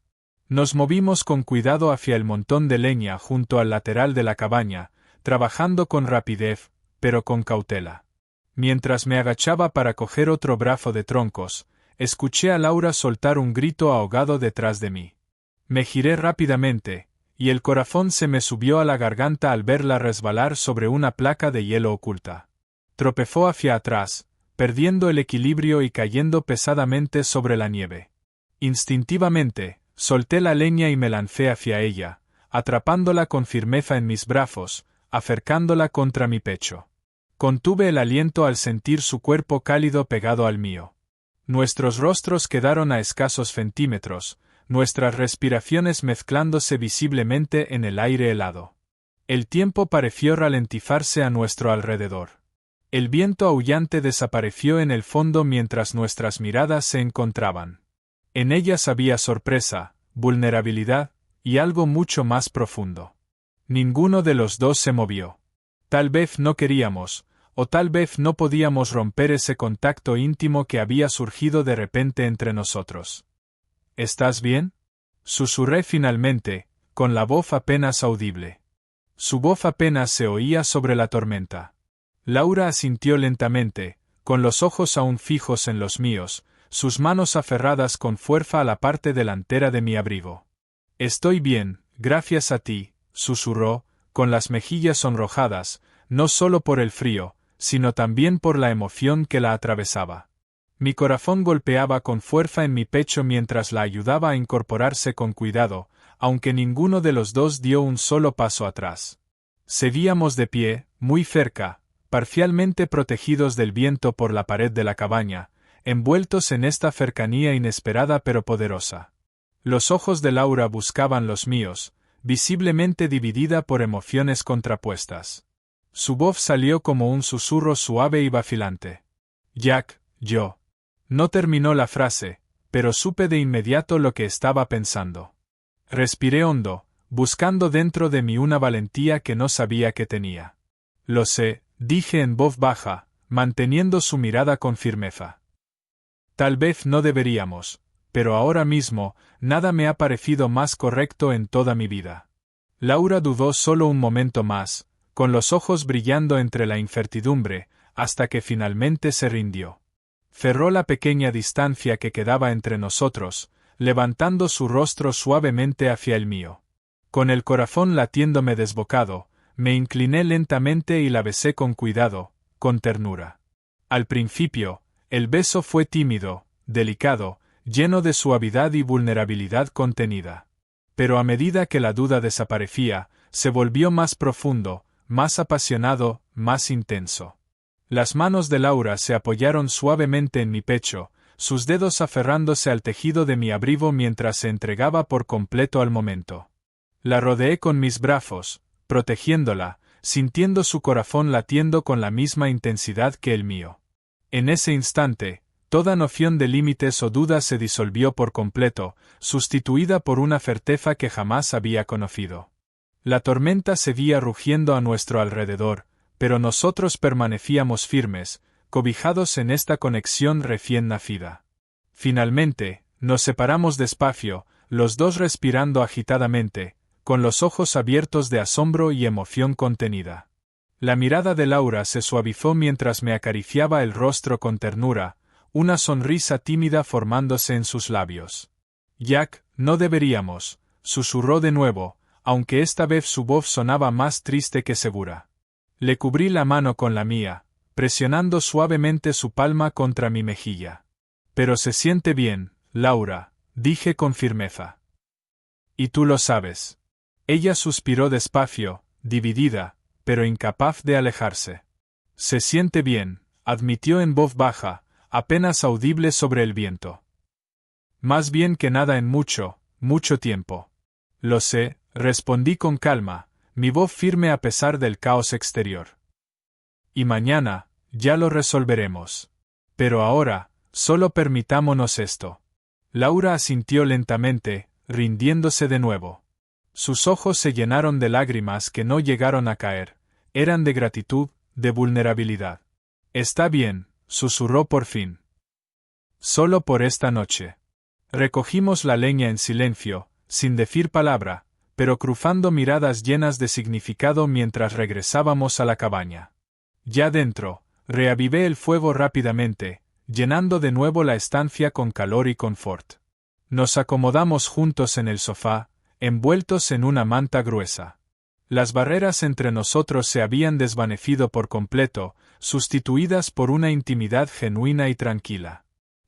Nos movimos con cuidado hacia el montón de leña junto al lateral de la cabaña, trabajando con rapidez, pero con cautela. Mientras me agachaba para coger otro brazo de troncos, escuché a Laura soltar un grito ahogado detrás de mí. Me giré rápidamente, y el corazón se me subió a la garganta al verla resbalar sobre una placa de hielo oculta. Tropezó hacia atrás, perdiendo el equilibrio y cayendo pesadamente sobre la nieve. Instintivamente, solté la leña y me lancé hacia ella, atrapándola con firmeza en mis brazos, acercándola contra mi pecho. Contuve el aliento al sentir su cuerpo cálido pegado al mío. Nuestros rostros quedaron a escasos centímetros, nuestras respiraciones mezclándose visiblemente en el aire helado. El tiempo pareció ralentizarse a nuestro alrededor. El viento aullante desapareció en el fondo mientras nuestras miradas se encontraban. En ellas había sorpresa, vulnerabilidad, y algo mucho más profundo. Ninguno de los dos se movió. Tal vez no queríamos, o tal vez no podíamos romper ese contacto íntimo que había surgido de repente entre nosotros. «¿Estás bien?», susurré finalmente, con la voz apenas audible. Su voz apenas se oía sobre la tormenta. Laura asintió lentamente, con los ojos aún fijos en los míos, sus manos aferradas con fuerza a la parte delantera de mi abrigo. «Estoy bien, gracias a ti», susurró, con las mejillas sonrojadas, no solo por el frío, sino también por la emoción que la atravesaba. Mi corazón golpeaba con fuerza en mi pecho mientras la ayudaba a incorporarse con cuidado, aunque ninguno de los dos dio un solo paso atrás. Seguíamos de pie, muy cerca, parcialmente protegidos del viento por la pared de la cabaña, envueltos en esta cercanía inesperada pero poderosa. Los ojos de Laura buscaban los míos, visiblemente dividida por emociones contrapuestas. Su voz salió como un susurro suave y vacilante. «Jack, yo». No terminó la frase, pero supe de inmediato lo que estaba pensando. Respiré hondo, buscando dentro de mí una valentía que no sabía que tenía. «Lo sé», dije en voz baja, manteniendo su mirada con firmeza. «Tal vez no deberíamos, pero ahora mismo, nada me ha parecido más correcto en toda mi vida». Laura dudó solo un momento más, con los ojos brillando entre la incertidumbre, hasta que finalmente se rindió. Cerró la pequeña distancia que quedaba entre nosotros, levantando su rostro suavemente hacia el mío. Con el corazón latiéndome desbocado, me incliné lentamente y la besé con cuidado, con ternura. Al principio, el beso fue tímido, delicado, lleno de suavidad y vulnerabilidad contenida. Pero a medida que la duda desaparecía, se volvió más profundo, más apasionado, más intenso. Las manos de Laura se apoyaron suavemente en mi pecho, sus dedos aferrándose al tejido de mi abrigo mientras se entregaba por completo al momento. La rodeé con mis brazos, protegiéndola, sintiendo su corazón latiendo con la misma intensidad que el mío. En ese instante, toda noción de límites o dudas se disolvió por completo, sustituida por una certeza que jamás había conocido. La tormenta seguía rugiendo a nuestro alrededor, pero nosotros permanecíamos firmes, cobijados en esta conexión recién nacida. Finalmente, nos separamos despacio, los dos respirando agitadamente, con los ojos abiertos de asombro y emoción contenida. La mirada de Laura se suavizó mientras me acariciaba el rostro con ternura, una sonrisa tímida formándose en sus labios. Jack, no deberíamos, susurró de nuevo, aunque esta vez su voz sonaba más triste que segura. Le cubrí la mano con la mía, presionando suavemente su palma contra mi mejilla. Pero se siente bien, Laura, dije con firmeza. Y tú lo sabes. Ella suspiró despacio, dividida, pero incapaz de alejarse. Se siente bien, admitió en voz baja, apenas audible sobre el viento. Más bien que nada en mucho, mucho tiempo. Lo sé, respondí con calma, mi voz firme a pesar del caos exterior. Y mañana, ya lo resolveremos. Pero ahora, solo permitámonos esto. Laura asintió lentamente, rindiéndose de nuevo. Sus ojos se llenaron de lágrimas que no llegaron a caer, eran de gratitud, de vulnerabilidad. Está bien, susurró por fin. Solo por esta noche. Recogimos la leña en silencio, sin decir palabra, pero cruzando miradas llenas de significado mientras regresábamos a la cabaña. Ya dentro, reavivé el fuego rápidamente, llenando de nuevo la estancia con calor y confort. Nos acomodamos juntos en el sofá, envueltos en una manta gruesa. Las barreras entre nosotros se habían desvanecido por completo, sustituidas por una intimidad genuina y tranquila.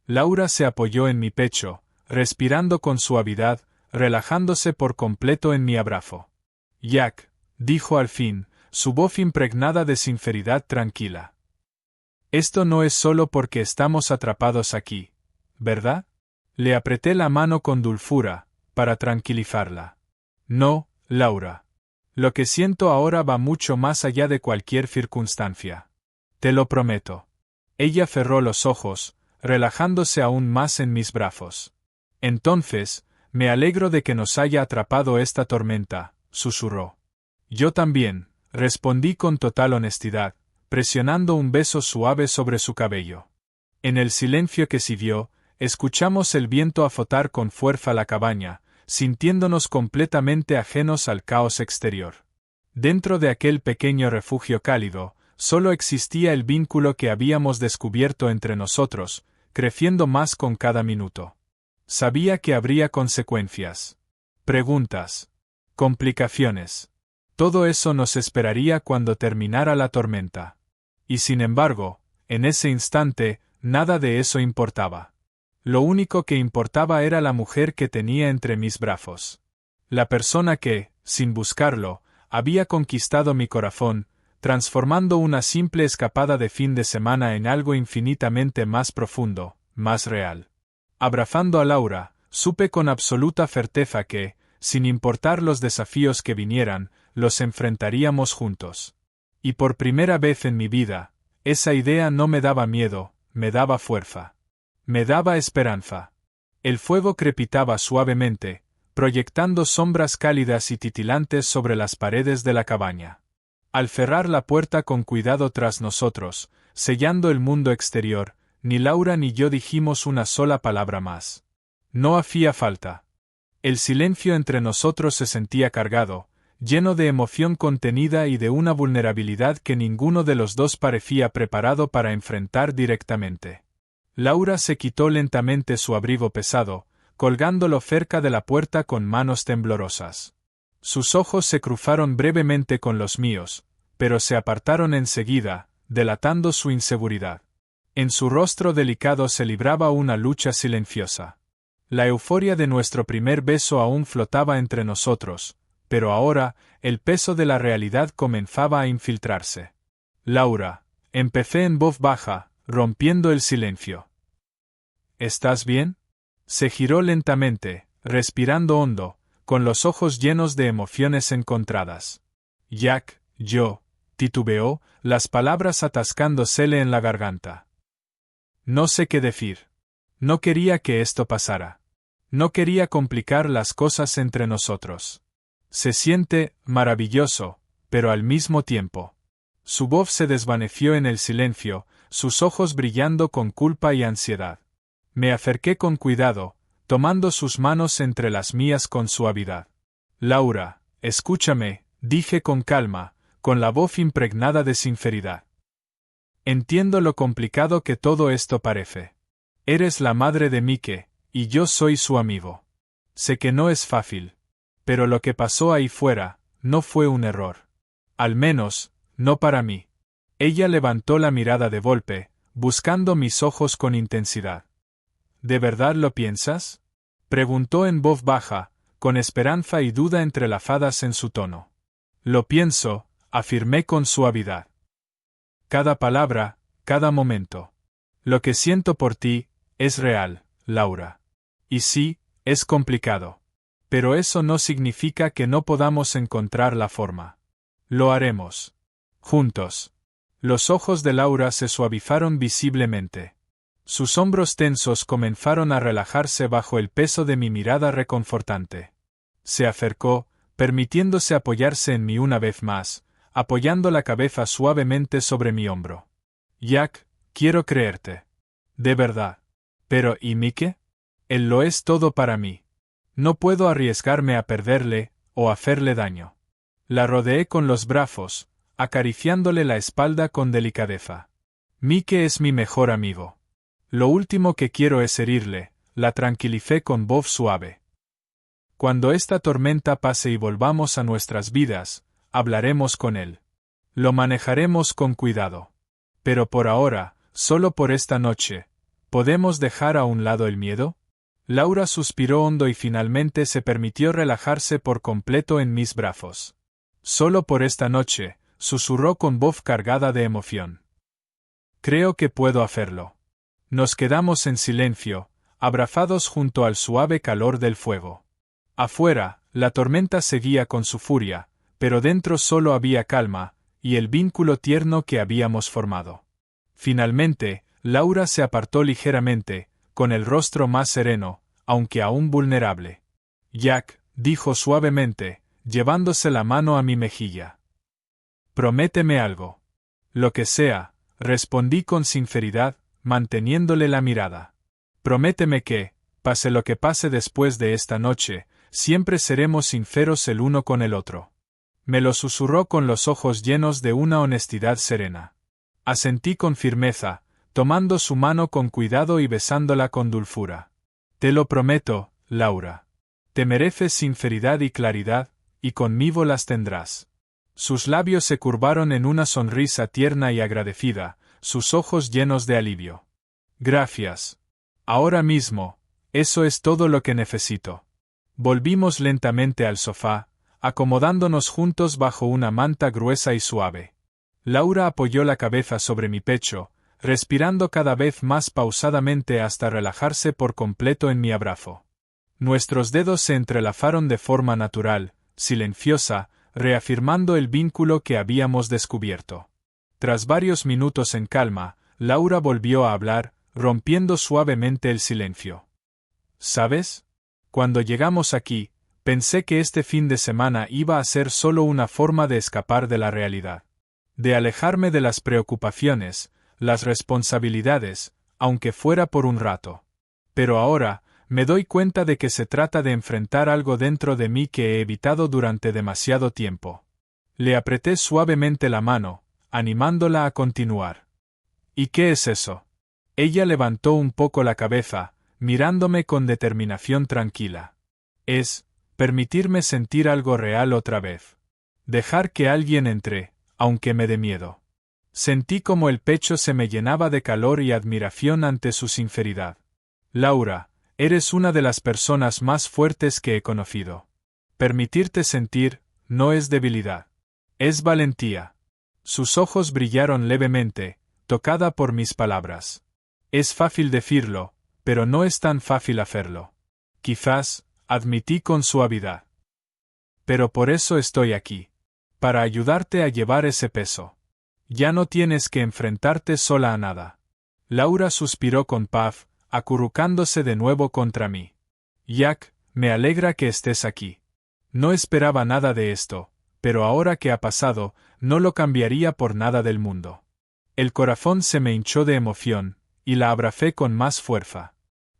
Laura se apoyó en mi pecho, respirando con suavidad, relajándose por completo en mi abrazo. Jack, dijo al fin, su voz impregnada de sinceridad tranquila. Esto no es solo porque estamos atrapados aquí, ¿verdad? Le apreté la mano con dulzura, para tranquilizarla. No, Laura. Lo que siento ahora va mucho más allá de cualquier circunstancia. Te lo prometo. Ella cerró los ojos, relajándose aún más en mis brazos. Entonces, me alegro de que nos haya atrapado esta tormenta, susurró. Yo también, respondí con total honestidad, presionando un beso suave sobre su cabello. En el silencio que siguió, escuchamos el viento azotar con fuerza la cabaña, sintiéndonos completamente ajenos al caos exterior. Dentro de aquel pequeño refugio cálido, solo existía el vínculo que habíamos descubierto entre nosotros, creciendo más con cada minuto. Sabía que habría consecuencias. Preguntas. Complicaciones. Todo eso nos esperaría cuando terminara la tormenta. Y sin embargo, en ese instante, nada de eso importaba. Lo único que importaba era la mujer que tenía entre mis brazos. La persona que, sin buscarlo, había conquistado mi corazón, transformando una simple escapada de fin de semana en algo infinitamente más profundo, más real. Abrazando a Laura, supe con absoluta certeza que, sin importar los desafíos que vinieran, los enfrentaríamos juntos. Y por primera vez en mi vida, esa idea no me daba miedo, me daba fuerza. Me daba esperanza. El fuego crepitaba suavemente, proyectando sombras cálidas y titilantes sobre las paredes de la cabaña. Al cerrar la puerta con cuidado tras nosotros, sellando el mundo exterior, ni Laura ni yo dijimos una sola palabra más. No hacía falta. El silencio entre nosotros se sentía cargado, lleno de emoción contenida y de una vulnerabilidad que ninguno de los dos parecía preparado para enfrentar directamente. Laura se quitó lentamente su abrigo pesado, colgándolo cerca de la puerta con manos temblorosas. Sus ojos se cruzaron brevemente con los míos, pero se apartaron enseguida, delatando su inseguridad. En su rostro delicado se libraba una lucha silenciosa. La euforia de nuestro primer beso aún flotaba entre nosotros, pero ahora, el peso de la realidad comenzaba a infiltrarse. Laura, empecé en voz baja, rompiendo el silencio. ¿Estás bien? Se giró lentamente, respirando hondo, con los ojos llenos de emociones encontradas. Jack, titubeó, las palabras atascándosele en la garganta. No sé qué decir. No quería que esto pasara. No quería complicar las cosas entre nosotros. Se siente maravilloso, pero al mismo tiempo. Su voz se desvaneció en el silencio, sus ojos brillando con culpa y ansiedad. Me acerqué con cuidado, tomando sus manos entre las mías con suavidad. Laura, escúchame, dije con calma, con la voz impregnada de sinceridad. Entiendo lo complicado que todo esto parece. Eres la madre de Mike, y yo soy su amigo. Sé que no es fácil. Pero lo que pasó ahí fuera, no fue un error. Al menos, no para mí. Ella levantó la mirada de golpe, buscando mis ojos con intensidad. ¿De verdad lo piensas? Preguntó en voz baja, con esperanza y duda entrelazadas en su tono. Lo pienso, afirmé con suavidad. Cada palabra, cada momento. Lo que siento por ti, es real, Laura. Y sí, es complicado. Pero eso no significa que no podamos encontrar la forma. Lo haremos. Juntos. Los ojos de Laura se suavizaron visiblemente. Sus hombros tensos comenzaron a relajarse bajo el peso de mi mirada reconfortante. Se acercó, permitiéndose apoyarse en mí una vez más, apoyando la cabeza suavemente sobre mi hombro. Jack, quiero creerte. De verdad. Pero, ¿y Mike? Él lo es todo para mí. No puedo arriesgarme a perderle, o hacerle daño. La rodeé con los brazos, acariciándole la espalda con delicadeza. Mike es mi mejor amigo. Lo último que quiero es herirle, la tranquilicé con voz suave. Cuando esta tormenta pase y volvamos a nuestras vidas, hablaremos con él. Lo manejaremos con cuidado. Pero por ahora, solo por esta noche, ¿podemos dejar a un lado el miedo? Laura suspiró hondo y finalmente se permitió relajarse por completo en mis brazos. Solo por esta noche, susurró con voz cargada de emoción. Creo que puedo hacerlo. Nos quedamos en silencio, abrazados junto al suave calor del fuego. Afuera, la tormenta seguía con su furia, pero dentro solo había calma, y el vínculo tierno que habíamos formado. Finalmente, Laura se apartó ligeramente, con el rostro más sereno, aunque aún vulnerable. Jack, dijo suavemente, llevándose la mano a mi mejilla. Prométeme algo. Lo que sea, respondí con sinceridad, manteniéndole la mirada. Prométeme que, pase lo que pase después de esta noche, siempre seremos sinceros el uno con el otro. Me lo susurró con los ojos llenos de una honestidad serena. Asentí con firmeza, tomando su mano con cuidado y besándola con dulzura. Te lo prometo, Laura. Te mereces sinceridad y claridad, y conmigo las tendrás. Sus labios se curvaron en una sonrisa tierna y agradecida, sus ojos llenos de alivio. Gracias. Ahora mismo, eso es todo lo que necesito. Volvimos lentamente al sofá, acomodándonos juntos bajo una manta gruesa y suave. Laura apoyó la cabeza sobre mi pecho, respirando cada vez más pausadamente hasta relajarse por completo en mi abrazo. Nuestros dedos se entrelazaron de forma natural, silenciosa, reafirmando el vínculo que habíamos descubierto. Tras varios minutos en calma, Laura volvió a hablar, rompiendo suavemente el silencio. ¿Sabes? Cuando llegamos aquí, pensé que este fin de semana iba a ser solo una forma de escapar de la realidad. De alejarme de las preocupaciones, las responsabilidades, aunque fuera por un rato. Pero ahora, me doy cuenta de que se trata de enfrentar algo dentro de mí que he evitado durante demasiado tiempo. Le apreté suavemente la mano, animándola a continuar. ¿Y qué es eso? Ella levantó un poco la cabeza, mirándome con determinación tranquila. Es permitirme sentir algo real otra vez. Dejar que alguien entre, aunque me dé miedo. Sentí como el pecho se me llenaba de calor y admiración ante su sinceridad. Laura, eres una de las personas más fuertes que he conocido. Permitirte sentir, no es debilidad. Es valentía. Sus ojos brillaron levemente, tocada por mis palabras. Es fácil decirlo, pero no es tan fácil hacerlo. Quizás, admití con suavidad. Pero por eso estoy aquí. para ayudarte a llevar ese peso. Ya no tienes que enfrentarte sola a nada. Laura suspiró con paz, acurrucándose de nuevo contra mí. Jack, me alegra que estés aquí. No esperaba nada de esto, pero ahora que ha pasado, no lo cambiaría por nada del mundo. El corazón se me hinchó de emoción, y la abracé con más fuerza.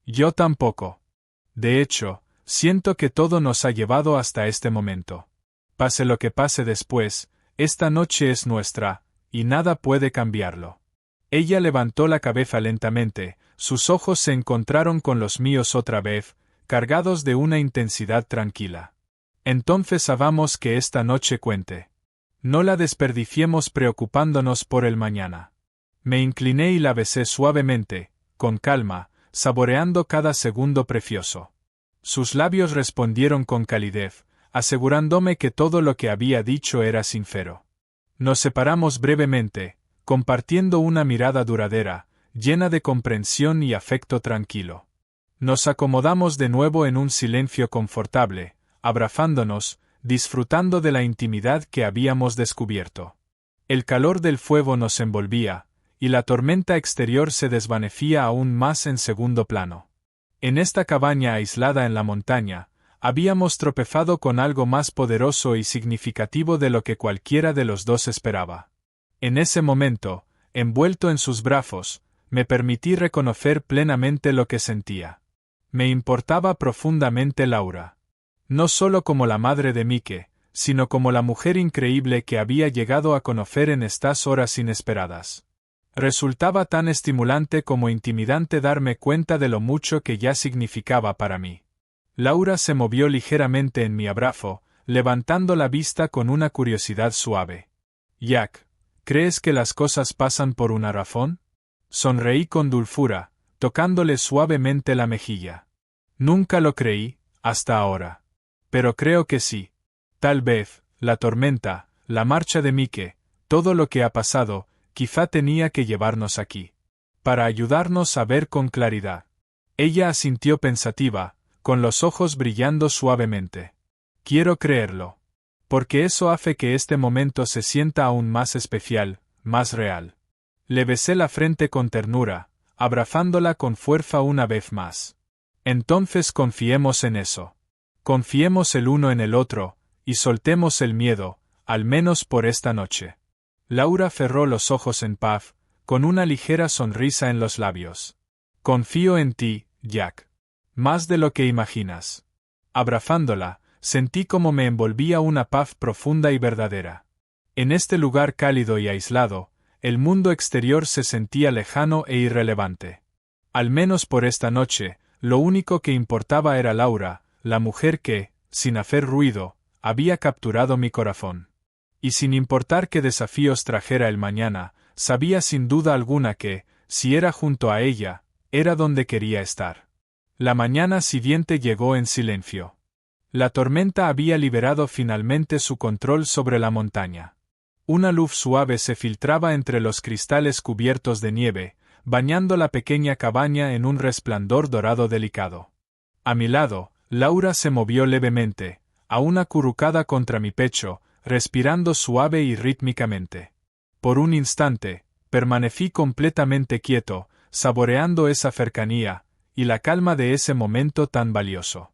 Yo tampoco. De hecho, siento que todo nos ha llevado hasta este momento. Pase lo que pase después, esta noche es nuestra, y nada puede cambiarlo. Ella levantó la cabeza lentamente, sus ojos se encontraron con los míos otra vez, cargados de una intensidad tranquila. Entonces hagamos que esta noche cuente. No la desperdiciemos preocupándonos por el mañana. Me incliné y la besé suavemente, con calma, saboreando cada segundo precioso. Sus labios respondieron con calidez, asegurándome que todo lo que había dicho era sincero. Nos separamos brevemente, compartiendo una mirada duradera, llena de comprensión y afecto tranquilo. Nos acomodamos de nuevo en un silencio confortable, abrazándonos, disfrutando de la intimidad que habíamos descubierto. El calor del fuego nos envolvía, y la tormenta exterior se desvanecía aún más en segundo plano. En esta cabaña aislada en la montaña, habíamos tropezado con algo más poderoso y significativo de lo que cualquiera de los dos esperaba. En ese momento, envuelto en sus brazos, me permití reconocer plenamente lo que sentía. Me importaba profundamente Laura. No solo como la madre de Mike, sino como la mujer increíble que había llegado a conocer en estas horas inesperadas. Resultaba tan estimulante como intimidante darme cuenta de lo mucho que ya significaba para mí. Laura se movió ligeramente en mi abrazo, levantando la vista con una curiosidad suave. Jack, ¿crees que las cosas pasan por una razón? Sonreí con dulzura, tocándole suavemente la mejilla. Nunca lo creí, hasta ahora. Pero creo que sí. Tal vez, la tormenta, la marcha de Mike, todo lo que ha pasado, quizá tenía que llevarnos aquí. Para ayudarnos a ver con claridad. Ella asintió pensativa, con los ojos brillando suavemente. Quiero creerlo. Porque eso hace que este momento se sienta aún más especial, más real. Le besé la frente con ternura, abrazándola con fuerza una vez más. Entonces confiemos en eso. Confiemos el uno en el otro, y soltemos el miedo, al menos por esta noche. Laura cerró los ojos en paz, con una ligera sonrisa en los labios. Confío en ti, Jack. Más de lo que imaginas. Abrazándola, sentí como me envolvía una paz profunda y verdadera. En este lugar cálido y aislado, el mundo exterior se sentía lejano e irrelevante. Al menos por esta noche, lo único que importaba era Laura, la mujer que, sin hacer ruido, había capturado mi corazón. Y sin importar qué desafíos trajera el mañana, sabía sin duda alguna que, si era junto a ella, era donde quería estar. La mañana siguiente llegó en silencio. La tormenta había liberado finalmente su control sobre la montaña. Una luz suave se filtraba entre los cristales cubiertos de nieve, bañando la pequeña cabaña en un resplandor dorado delicado. A mi lado, Laura se movió levemente, aún acurrucada contra mi pecho, respirando suave y rítmicamente. Por un instante, permanecí completamente quieto, saboreando esa cercanía, y la calma de ese momento tan valioso.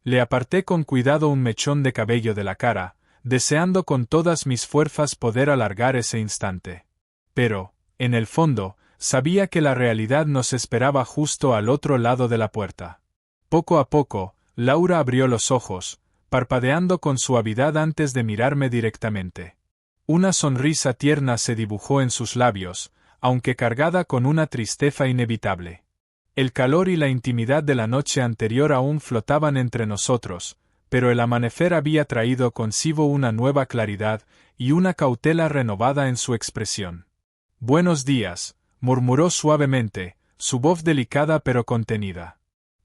Le aparté con cuidado un mechón de cabello de la cara, deseando con todas mis fuerzas poder alargar ese instante. Pero, en el fondo, sabía que la realidad nos esperaba justo al otro lado de la puerta. Poco a poco, Laura abrió los ojos, parpadeando con suavidad antes de mirarme directamente. Una sonrisa tierna se dibujó en sus labios, aunque cargada con una tristeza inevitable. El calor y la intimidad de la noche anterior aún flotaban entre nosotros, pero el amanecer había traído consigo una nueva claridad y una cautela renovada en su expresión. «Buenos días», murmuró suavemente, su voz delicada pero contenida.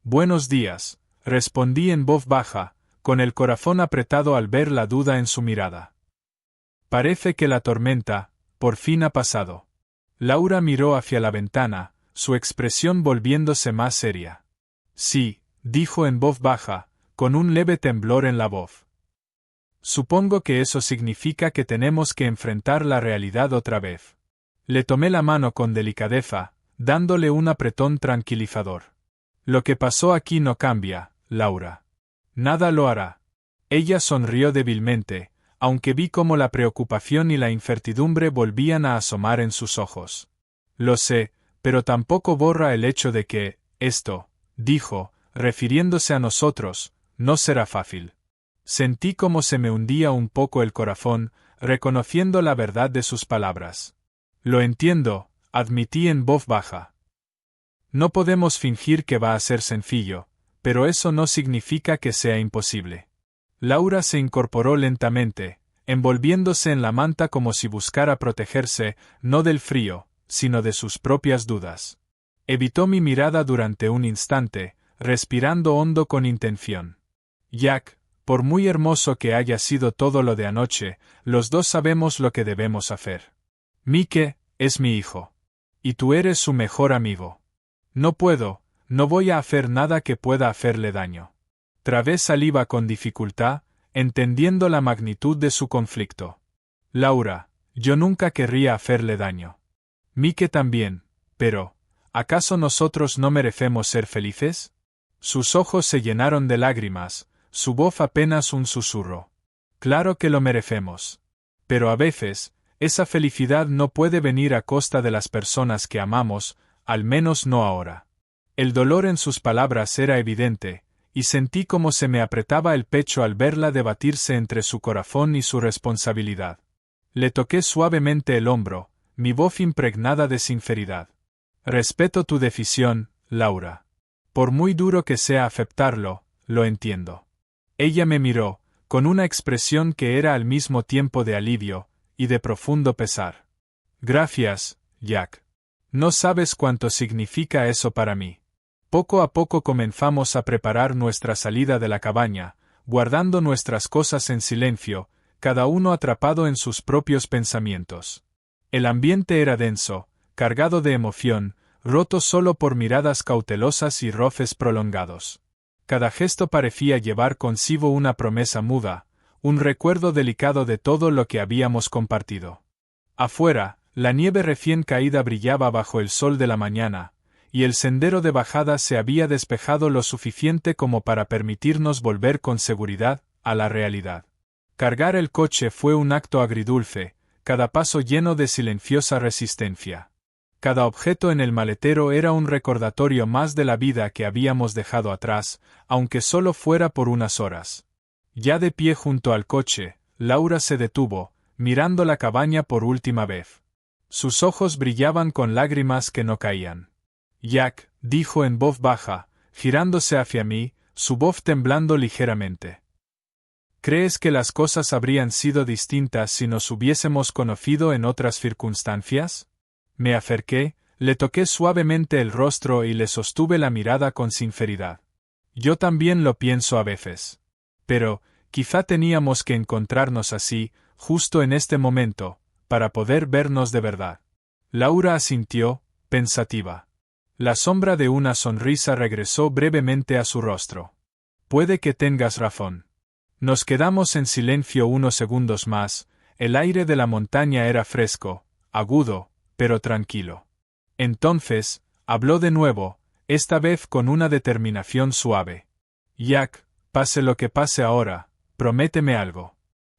«Buenos días», respondí en voz baja, con el corazón apretado al ver la duda en su mirada. «Parece que la tormenta, por fin ha pasado». Laura miró hacia la ventana, su expresión volviéndose más seria. «Sí», dijo en voz baja, con un leve temblor en la voz. Supongo que eso significa que tenemos que enfrentar la realidad otra vez. Le tomé la mano con delicadeza, dándole un apretón tranquilizador. Lo que pasó aquí no cambia, Laura. Nada lo hará. Ella sonrió débilmente, aunque vi cómo la preocupación y la incertidumbre volvían a asomar en sus ojos. Lo sé, pero tampoco borra el hecho de que, esto, dijo, refiriéndose a nosotros, no será fácil. Sentí como se me hundía un poco el corazón, reconociendo la verdad de sus palabras. Lo entiendo, admití en voz baja. No podemos fingir que va a ser sencillo, pero eso no significa que sea imposible. Laura se incorporó lentamente, envolviéndose en la manta como si buscara protegerse, no del frío, sino de sus propias dudas. Evitó mi mirada durante un instante, respirando hondo con intención. Jack, por muy hermoso que haya sido todo lo de anoche, los dos sabemos lo que debemos hacer. Mike es mi hijo. Y tú eres su mejor amigo. No voy a hacer nada que pueda hacerle daño. Trabé saliva con dificultad, entendiendo la magnitud de su conflicto. Laura, yo nunca querría hacerle daño. Mike también, pero, ¿acaso nosotros no merecemos ser felices? Sus ojos se llenaron de lágrimas, su voz apenas un susurro. Claro que lo merecemos. Pero a veces, esa felicidad no puede venir a costa de las personas que amamos, al menos no ahora. El dolor en sus palabras era evidente, y sentí como se me apretaba el pecho al verla debatirse entre su corazón y su responsabilidad. Le toqué suavemente el hombro, mi voz impregnada de sinceridad. Respeto tu decisión, Laura. Por muy duro que sea aceptarlo, lo entiendo. Ella me miró, con una expresión que era al mismo tiempo de alivio y de profundo pesar. Gracias, Jack. No sabes cuánto significa eso para mí. Poco a poco comenzamos a preparar nuestra salida de la cabaña, guardando nuestras cosas en silencio, cada uno atrapado en sus propios pensamientos. El ambiente era denso, cargado de emoción, roto solo por miradas cautelosas y roces prolongados. Cada gesto parecía llevar consigo una promesa muda, un recuerdo delicado de todo lo que habíamos compartido. Afuera, la nieve recién caída brillaba bajo el sol de la mañana, y el sendero de bajada se había despejado lo suficiente como para permitirnos volver con seguridad a la realidad. Cargar el coche fue un acto agridulce, cada paso lleno de silenciosa resistencia. Cada objeto en el maletero era un recordatorio más de la vida que habíamos dejado atrás, aunque solo fuera por unas horas. Ya de pie junto al coche, Laura se detuvo, mirando la cabaña por última vez. Sus ojos brillaban con lágrimas que no caían. Jack, dijo en voz baja, girándose hacia mí, su voz temblando ligeramente. ¿Crees que las cosas habrían sido distintas si nos hubiésemos conocido en otras circunstancias? Me acerqué, le toqué suavemente el rostro y le sostuve la mirada con sinceridad. Yo también lo pienso a veces. Pero, quizá teníamos que encontrarnos así, justo en este momento, para poder vernos de verdad. Laura asintió, pensativa. La sombra de una sonrisa regresó brevemente a su rostro. Puede que tengas razón. Nos quedamos en silencio unos segundos más, el aire de la montaña era fresco, agudo, pero tranquilo. Entonces, habló de nuevo, esta vez con una determinación suave. Jack, pase lo que pase ahora, prométeme algo.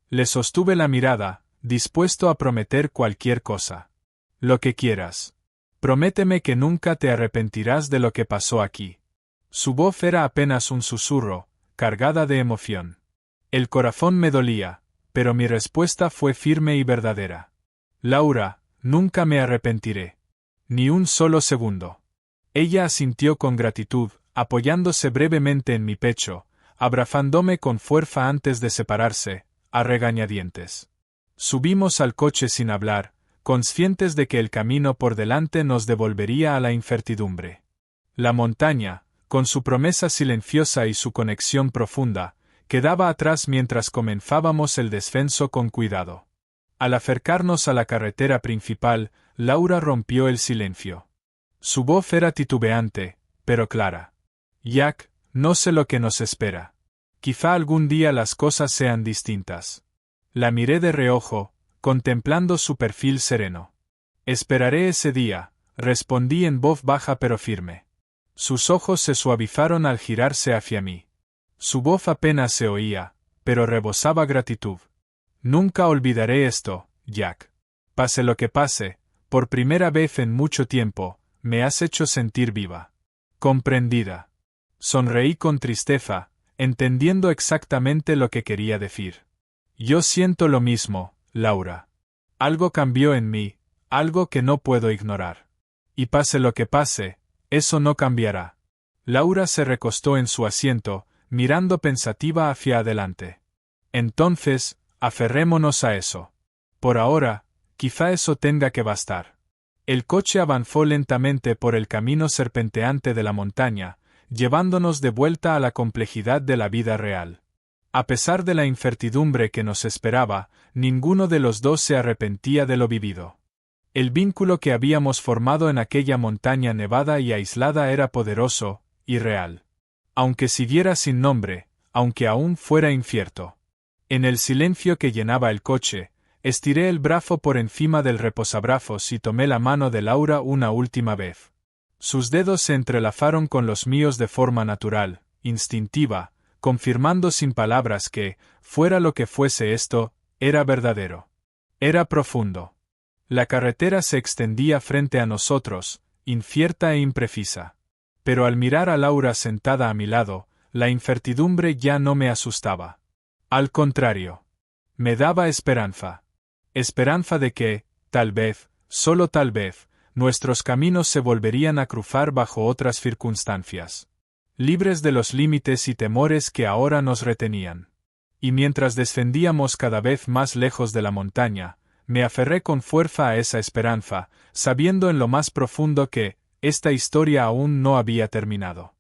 Le sostuve la mirada, dispuesto a prometer cualquier cosa. Lo que quieras. Prométeme que nunca te arrepentirás de lo que pasó aquí. Su voz era apenas un susurro, cargada de emoción. El corazón me dolía, pero mi respuesta fue firme y verdadera. Laura, nunca me arrepentiré. Ni un solo segundo. Ella asintió con gratitud, apoyándose brevemente en mi pecho, abrazándome con fuerza antes de separarse, a regañadientes. Subimos al coche sin hablar, conscientes de que el camino por delante nos devolvería a la incertidumbre. La montaña, con su promesa silenciosa y su conexión profunda, quedaba atrás mientras comenzábamos el descenso con cuidado. Al acercarnos a la carretera principal, Laura rompió el silencio. Su voz era titubeante, pero clara. Jack, no sé lo que nos espera. Quizá algún día las cosas sean distintas. La miré de reojo, contemplando su perfil sereno. Esperaré ese día, respondí en voz baja pero firme. Sus ojos se suavizaron al girarse hacia mí. Su voz apenas se oía, pero rebosaba gratitud. Nunca olvidaré esto, Jack. Pase lo que pase, por primera vez en mucho tiempo, me has hecho sentir viva. Comprendida. Sonreí con tristeza, entendiendo exactamente lo que quería decir. Yo siento lo mismo, Laura. Algo cambió en mí, algo que no puedo ignorar. Y pase lo que pase, eso no cambiará. Laura se recostó en su asiento, mirando pensativa hacia adelante. Entonces, aferrémonos a eso. Por ahora, quizá eso tenga que bastar. El coche avanzó lentamente por el camino serpenteante de la montaña, llevándonos de vuelta a la complejidad de la vida real. A pesar de la incertidumbre que nos esperaba, ninguno de los dos se arrepentía de lo vivido. El vínculo que habíamos formado en aquella montaña nevada y aislada era poderoso y real. Aunque siguiera sin nombre, aunque aún fuera incierto. En el silencio que llenaba el coche, estiré el brazo por encima del reposabrazos y tomé la mano de Laura una última vez. Sus dedos se entrelazaron con los míos de forma natural, instintiva, confirmando sin palabras que, fuera lo que fuese esto, era verdadero. Era profundo. La carretera se extendía frente a nosotros, incierta e imprecisa. Pero al mirar a Laura sentada a mi lado, la incertidumbre ya no me asustaba. Al contrario. Me daba esperanza. Esperanza de que, tal vez, solo tal vez, nuestros caminos se volverían a cruzar bajo otras circunstancias. Libres de los límites y temores que ahora nos retenían. Y mientras descendíamos cada vez más lejos de la montaña, me aferré con fuerza a esa esperanza, sabiendo en lo más profundo que, esta historia aún no había terminado.